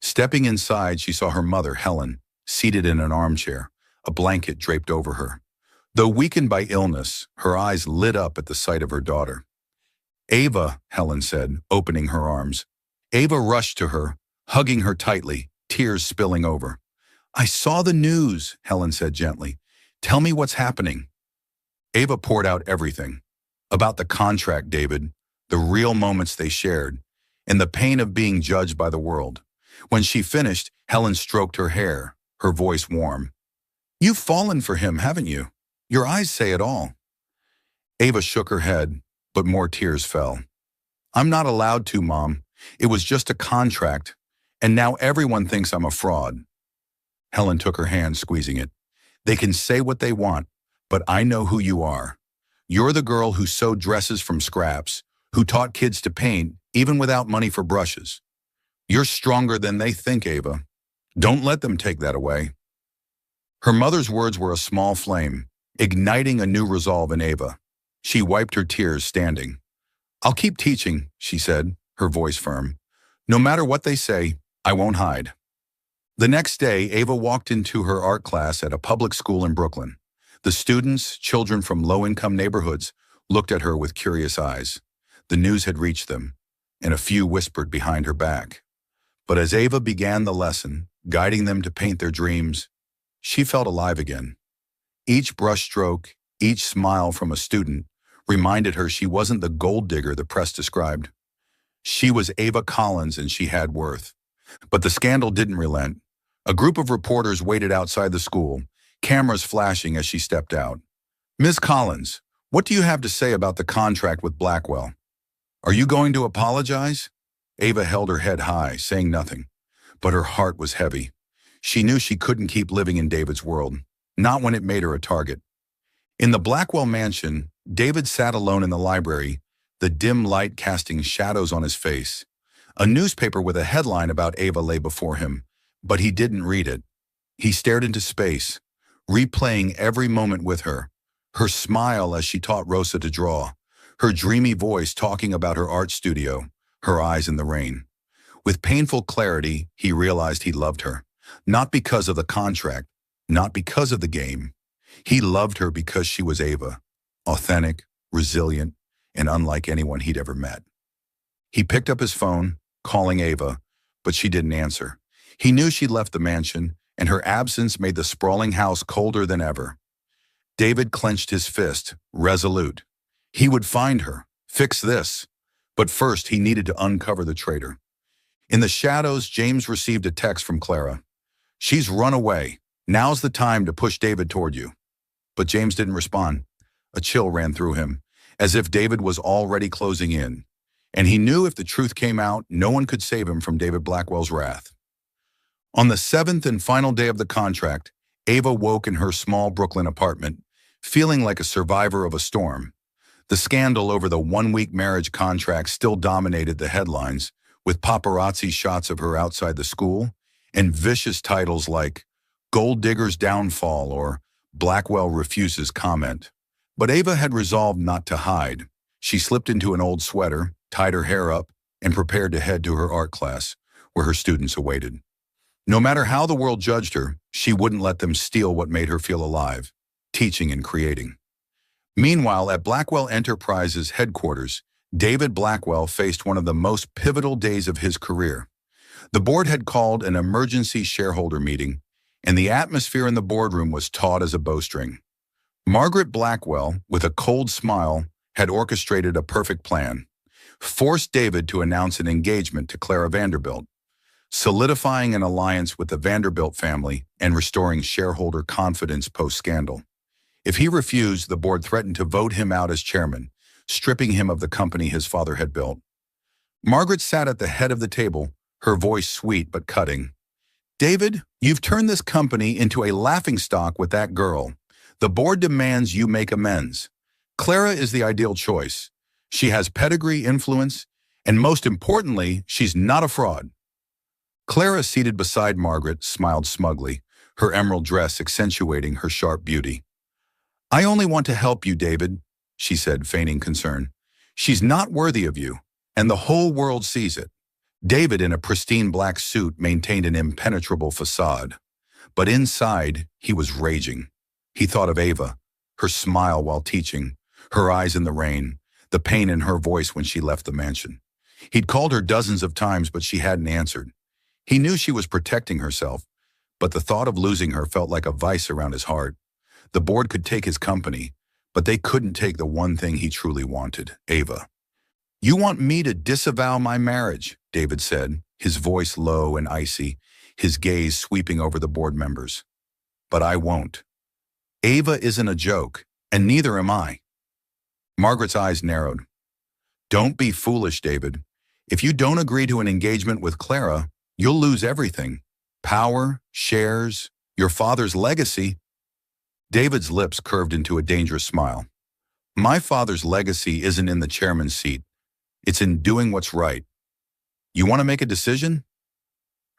Stepping inside, she saw her mother, Helen, seated in an armchair, a blanket draped over her. Though weakened by illness, her eyes lit up at the sight of her daughter. "Ava," Helen said, opening her arms. Ava rushed to her, hugging her tightly, tears spilling over. "I saw the news," Helen said gently. "Tell me what's happening." Ava poured out everything. About the contract, David, the real moments they shared, and the pain of being judged by the world. When she finished, Helen stroked her hair, her voice warm. "You've fallen for him, haven't you? Your eyes say it all." Ava shook her head, but more tears fell. "I'm not allowed to, Mom. It was just a contract, and now everyone thinks I'm a fraud." Helen took her hand, squeezing it. "They can say what they want, but I know who you are. You're the girl who sewed dresses from scraps, who taught kids to paint even without money for brushes. You're stronger than they think, Ava. Don't let them take that away. Her mother's words were a small flame, igniting a new resolve in Ava. She wiped her tears, standing. I'll keep teaching, she said, her voice firm. No matter what they say, I won't hide. The next day, Ava walked into her art class at a public school in Brooklyn. The students, children from low-income neighborhoods, looked at her with curious eyes. The news had reached them, and a few whispered behind her back. But as Ava began the lesson, guiding them to paint their dreams, she felt alive again. Each brushstroke, each smile from a student reminded her she wasn't the gold digger the press described. She was Ava Collins, and she had worth. But the scandal didn't relent. A group of reporters waited outside the school, cameras flashing as she stepped out. Ms. Collins, what do you have to say about the contract with Blackwell? Are you going to apologize? Ava held her head high, saying nothing. But her heart was heavy. She knew she couldn't keep living in David's world, not when it made her a target. In the Blackwell mansion, David sat alone in the library, the dim light casting shadows on his face. A newspaper with a headline about Ava lay before him, but he didn't read it. He stared into space, replaying every moment with her, her smile as she taught Rosa to draw, her dreamy voice talking about her art studio, her eyes in the rain. With painful clarity, he realized he loved her, not because of the contract, not because of the game. He loved her because she was Ava, authentic, resilient, and unlike anyone he'd ever met. He picked up his phone, calling Ava, but she didn't answer. He knew she'd left the mansion, and her absence made the sprawling house colder than ever. David clenched his fist, resolute. He would find her, fix this. But first, he needed to uncover the traitor. In the shadows, James received a text from Clara. She's run away. Now's the time to push David toward you. But James didn't respond. A chill ran through him, as if David was already closing in. And he knew if the truth came out, no one could save him from David Blackwell's wrath. On the seventh and final day of the contract, Ava woke in her small Brooklyn apartment, feeling like a survivor of a storm. The scandal over the one-week marriage contract still dominated the headlines, with paparazzi shots of her outside the school and vicious titles like Gold Digger's Downfall or Blackwell Refuses Comment. But Ava had resolved not to hide. She slipped into an old sweater, tied her hair up, and prepared to head to her art class, where her students awaited. No matter how the world judged her, she wouldn't let them steal what made her feel alive, teaching and creating. Meanwhile, at Blackwell Enterprises headquarters, David Blackwell faced one of the most pivotal days of his career. The board had called an emergency shareholder meeting, and the atmosphere in the boardroom was taut as a bowstring. Margaret Blackwell, with a cold smile, had orchestrated a perfect plan. Forced David to announce an engagement to Clara Vanderbilt, solidifying an alliance with the Vanderbilt family and restoring shareholder confidence post-scandal. If he refused, the board threatened to vote him out as chairman, stripping him of the company his father had built. Margaret sat at the head of the table, her voice sweet but cutting. David, you've turned this company into a laughingstock with that girl. The board demands you make amends. Clara is the ideal choice. She has pedigree, influence, and most importantly, she's not a fraud. Clara, seated beside Margaret, smiled smugly, her emerald dress accentuating her sharp beauty. I only want to help you, David, she said, feigning concern. She's not worthy of you, and the whole world sees it. David, in a pristine black suit, maintained an impenetrable facade. But inside, he was raging. He thought of Ava, her smile while teaching, her eyes in the rain, the pain in her voice when she left the mansion. He'd called her dozens of times, but she hadn't answered. He knew she was protecting herself, but the thought of losing her felt like a vice around his heart. The board could take his company, but they couldn't take the one thing he truly wanted, Ava. You want me to disavow my marriage, David said, his voice low and icy, his gaze sweeping over the board members. But I won't. Ava isn't a joke, and neither am I. Margaret's eyes narrowed. Don't be foolish, David. If you don't agree to an engagement with Clara, you'll lose everything. Power, shares, your father's legacy. David's lips curved into a dangerous smile. My father's legacy isn't in the chairman's seat. It's in doing what's right. You want to make a decision?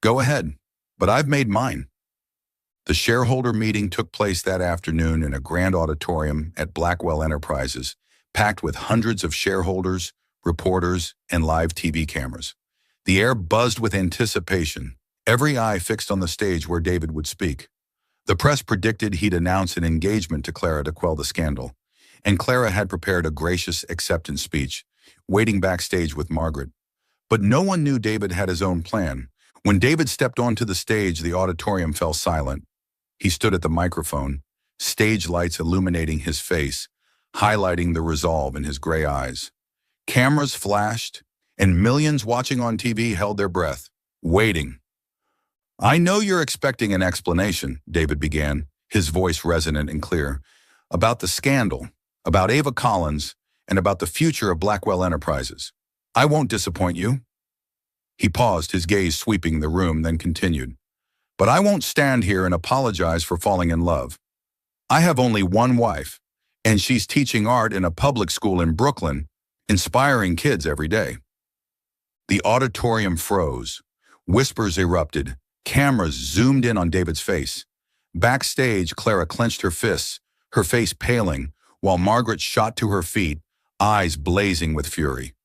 Go ahead, but I've made mine. The shareholder meeting took place that afternoon in a grand auditorium at Blackwell Enterprises, packed with hundreds of shareholders, reporters, and live TV cameras. The air buzzed with anticipation, every eye fixed on the stage where David would speak. The press predicted he'd announce an engagement to Clara to quell the scandal, and Clara had prepared a gracious acceptance speech, waiting backstage with Margaret. But no one knew David had his own plan. When David stepped onto the stage, the auditorium fell silent. He stood at the microphone, stage lights illuminating his face, highlighting the resolve in his gray eyes. Cameras flashed, and millions watching on TV held their breath, waiting. "I know you're expecting an explanation," David began, his voice resonant and clear, "about the scandal, about Ava Collins, and about the future of Blackwell Enterprises. I won't disappoint you." He paused, his gaze sweeping the room, then continued. "But I won't stand here and apologize for falling in love. I have only one wife, and she's teaching art in a public school in Brooklyn, inspiring kids every day." The auditorium froze. Whispers erupted. Cameras zoomed in on David's face. Backstage, Clara clenched her fists, her face paling, while Margaret shot to her feet, eyes blazing with fury.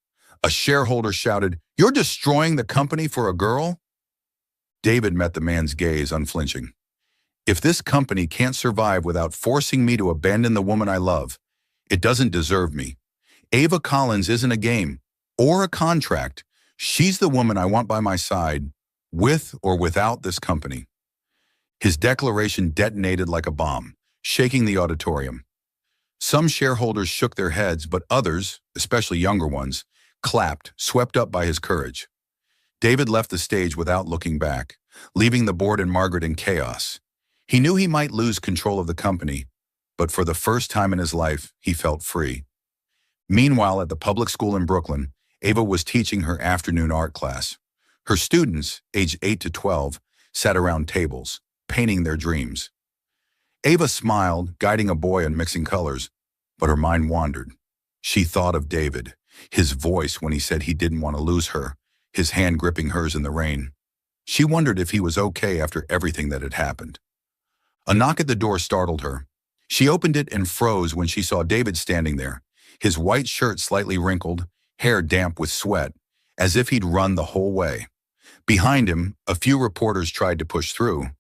A shareholder shouted, "You're destroying the company for a girl?" David met the man's gaze, unflinching. "If this company can't survive without forcing me to abandon the woman I love, it doesn't deserve me. Ava Collins isn't a game or a contract. She's the woman I want by my side, with or without this company." His declaration detonated like a bomb, shaking the auditorium. Some shareholders shook their heads, but others, especially younger ones, clapped, swept up by his courage. David left the stage without looking back, leaving the board and Margaret in chaos. He knew he might lose control of the company, but for the first time in his life, he felt free. Meanwhile, at the public school in Brooklyn, Ava was teaching her afternoon art class. Her students, aged 8 to 12, sat around tables, painting their dreams. Ava smiled, guiding a boy and mixing colors, but her mind wandered. She thought of David, his voice when he said he didn't want to lose her, his hand gripping hers in the rain. She wondered if he was okay after everything that had happened. A knock at the door startled her. She opened it and froze when she saw David standing there, his white shirt slightly wrinkled, hair damp with sweat, as if he'd run the whole way. Behind him, a few reporters tried to push through,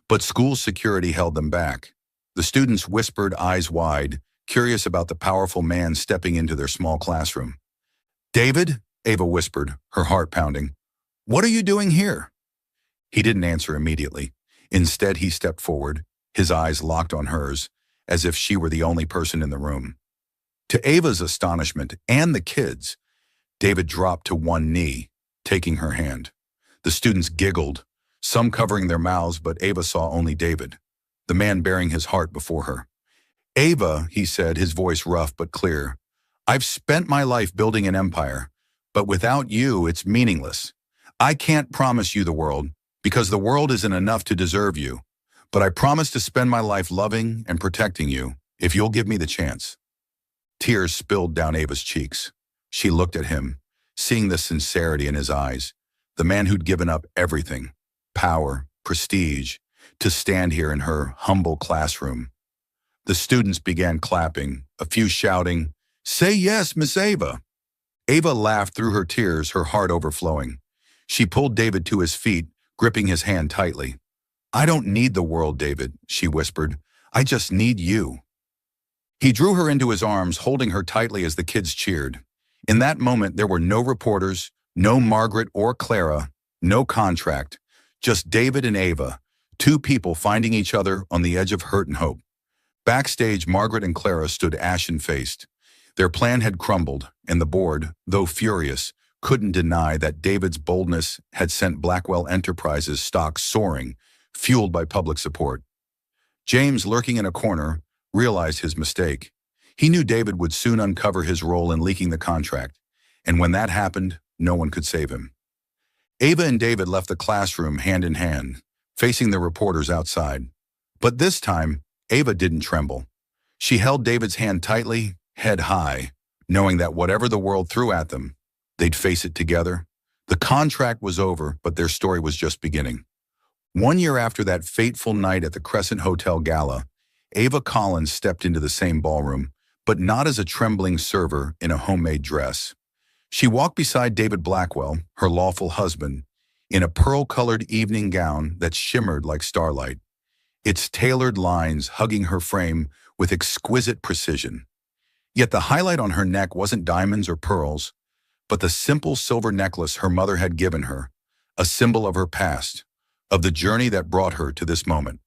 but school security held them back. The students whispered, eyes wide, curious about the powerful man stepping into their small classroom. "David," Ava whispered, her heart pounding, "what are you doing here?" He didn't answer immediately. Instead, he stepped forward, his eyes locked on hers, as if she were the only person in the room. To Ava's astonishment and the kids, David dropped to one knee, taking her hand. The students giggled, some covering their mouths, but Ava saw only David, the man bearing his heart before her. "Ava," he said, his voice rough but clear, "I've spent my life building an empire, but without you, it's meaningless. I can't promise you the world, because the world isn't enough to deserve you, but I promise to spend my life loving and protecting you, if you'll give me the chance." Tears spilled down Ava's cheeks. She looked at him, seeing the sincerity in his eyes, the man who'd given up everything, power, prestige, to stand here in her humble classroom. The students began clapping, a few shouting, "Say yes, Miss Ava." Ava laughed through her tears, her heart overflowing. She pulled David to his feet, gripping his hand tightly. "I don't need the world, David," she whispered. "I just need you." He drew her into his arms, holding her tightly as the kids cheered. In that moment, there were no reporters, no Margaret or Clara, no contract, just David and Ava, two people finding each other on the edge of hurt and hope. Backstage, Margaret and Clara stood ashen-faced. Their plan had crumbled, and the board, though furious, couldn't deny that David's boldness had sent Blackwell Enterprises stock soaring, fueled by public support. James, lurking in a corner, realized his mistake. He knew David would soon uncover his role in leaking the contract, and when that happened, no one could save him. Ava and David left the classroom hand in hand, facing the reporters outside. But this time, Ava didn't tremble. She held David's hand tightly, head high, knowing that whatever the world threw at them, They'd face it together. The contract was over, but their story was just beginning. 1 year after that fateful night at the Crescent Hotel Gala, Ava Collins stepped into the same ballroom, but not as a trembling server in a homemade dress. She walked beside David Blackwell, her lawful husband, in a pearl-colored evening gown that shimmered like starlight, its tailored lines hugging her frame with exquisite precision. Yet the highlight on her neck wasn't diamonds or pearls, but the simple silver necklace her mother had given her, a symbol of her past, of the journey that brought her to this moment.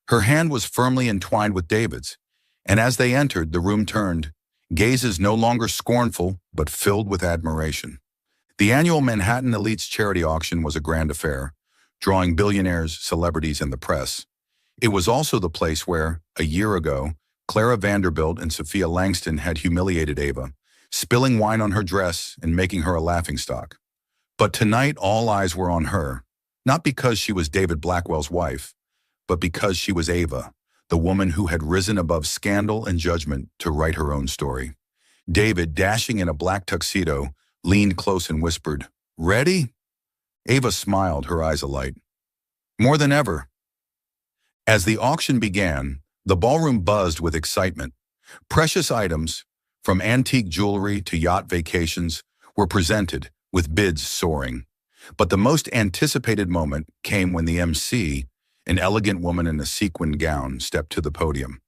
Her hand was firmly entwined with David's, and as they entered, the room turned, gazes no longer scornful, but filled with admiration. The annual Manhattan Elites charity auction was a grand affair, drawing billionaires, celebrities, and the press. It was also the place where, a year ago, Clara Vanderbilt and Sophia Langston had humiliated Ava, spilling wine on her dress and making her a laughingstock. But tonight all eyes were on her, not because she was David Blackwell's wife, but because she was Ava, the woman who had risen above scandal and judgment to write her own story. David, dashing in a black tuxedo, leaned close and whispered, "Ready?" Ava smiled, her eyes alight. "More than ever." As the auction began, the ballroom buzzed with excitement. Precious items, from antique jewelry to yacht vacations, were presented, with bids soaring. But the most anticipated moment came when the MC, an elegant woman in a sequined gown, stepped to the podium.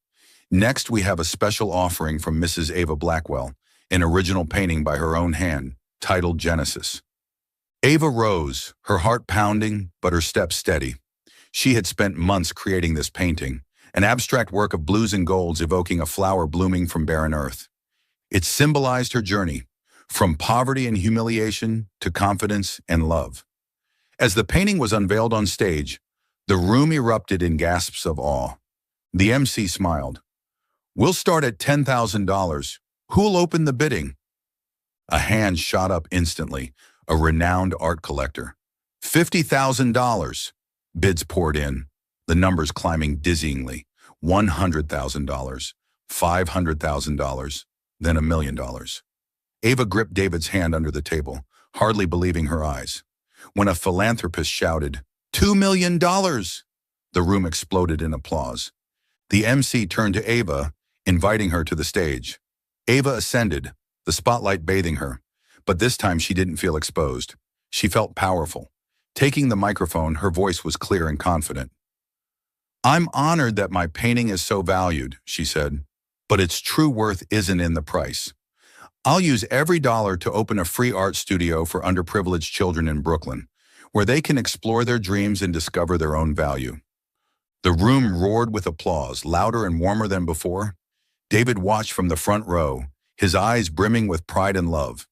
Next, we have a special offering from Mrs. Ava Blackwell, an original painting by her own hand, titled Genesis. Ava rose, her heart pounding, but her step steady. She had spent months creating this painting, an abstract work of blues and golds evoking a flower blooming from barren earth. It symbolized her journey, from poverty and humiliation to confidence and love. As the painting was unveiled on stage, the room erupted in gasps of awe. The MC smiled. "We'll start at $10,000. Who'll open the bidding?" A hand shot up instantly, a renowned art collector. $50,000. Bids poured in, the numbers climbing dizzyingly. $100,000, $500,000, then $1 million. Ava gripped David's hand under the table, hardly believing her eyes. When a philanthropist shouted, $2 million, the room exploded in applause. The MC turned to Ava, inviting her to the stage. Ava ascended, the spotlight bathing her, but this time she didn't feel exposed. She felt powerful. Taking the microphone, her voice was clear and confident. "I'm honored that my painting is so valued," she said, "but its true worth isn't in the price. I'll use every dollar to open a free art studio for underprivileged children in Brooklyn, where they can explore their dreams and discover their own value." The room roared with applause, louder and warmer than before. David watched from the front row, his eyes brimming with pride and love.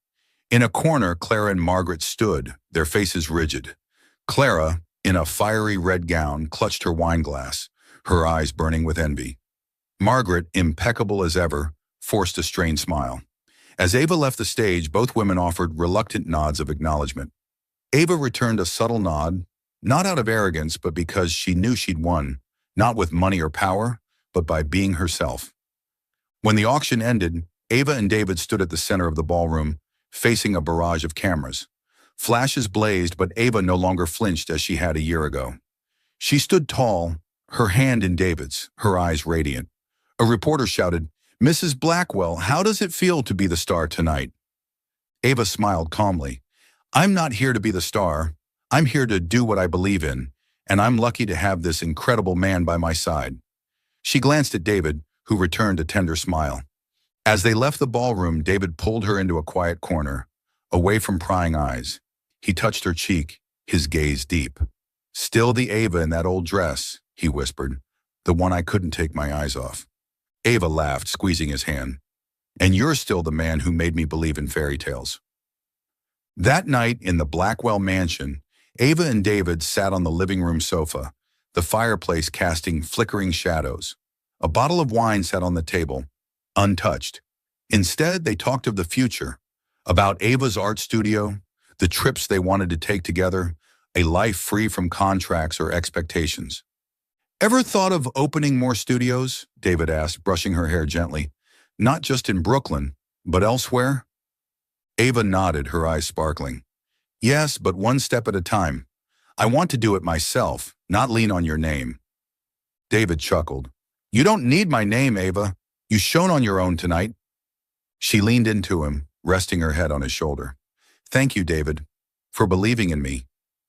In a corner, Clara and Margaret stood, their faces rigid. Clara, in a fiery red gown, clutched her wine glass, her eyes burning with envy. Margaret, impeccable as ever, forced a strained smile. As Ava left the stage, both women offered reluctant nods of acknowledgement. Ava returned a subtle nod, not out of arrogance, but because she knew she'd won, not with money or power, but by being herself. When the auction ended, Ava and David stood at the center of the ballroom, facing a barrage of cameras. Flashes blazed, but Ava no longer flinched as she had a year ago. She stood tall, her hand in David's, her eyes radiant. A reporter shouted, "Mrs. Blackwell, how does it feel to be the star tonight?" Ava smiled calmly. "I'm not here to be the star. I'm here to do what I believe in, and I'm lucky to have this incredible man by my side." She glanced at David, who returned a tender smile. As they left the ballroom, David pulled her into a quiet corner, away from prying eyes. He touched her cheek, his gaze deep. "Still the Ava in that old dress," he whispered, "the one I couldn't take my eyes off." Ava laughed, squeezing his hand. "And you're still the man who made me believe in fairy tales." That night in the Blackwell mansion, Ava and David sat on the living room sofa, the fireplace casting flickering shadows. A bottle of wine sat on the table, untouched. Instead, they talked of the future, about Ava's art studio, the trips they wanted to take together, a life free from contracts or expectations. "Ever thought of opening more studios?" David asked, brushing her hair gently. "Not just in Brooklyn, but elsewhere?" Ava nodded, her eyes sparkling. Yes, but one step at a time. I want to do it myself, not lean on your name. David chuckled. You don't need my name, Ava. You shone on your own tonight. She leaned into him, resting her head on his shoulder. Thank you, David, for believing in me,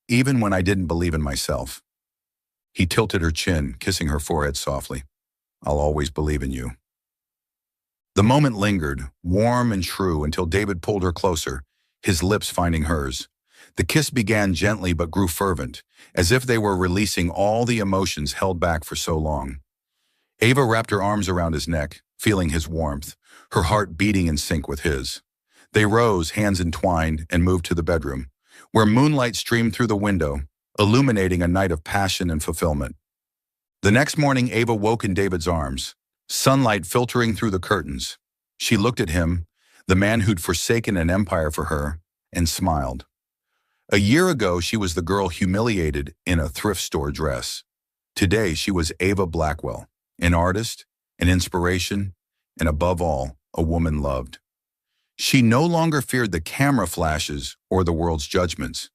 even when I didn't believe in myself. He tilted her chin, kissing her forehead softly. I'll always believe in you. The moment lingered, warm and true, until David pulled her closer, his lips finding hers. The kiss began gently but grew fervent, as if they were releasing all the emotions held back for so long. Ava wrapped her arms around his neck, feeling his warmth, her heart beating in sync with his. They rose, hands entwined, and moved to the bedroom, where moonlight streamed through the window, illuminating a night of passion and fulfillment. The next morning, Ava woke in David's arms, sunlight filtering through the curtains. She looked at him, the man who'd forsaken an empire for her, and smiled. A year ago, she was the girl humiliated in a thrift store dress. Today, she was Ava Blackwell, an artist, an inspiration, and above all, a woman loved. She no longer feared the camera flashes or the world's judgments.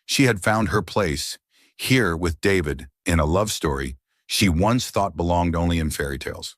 She had found her place, here with David, in a love story she once thought belonged only in fairy tales.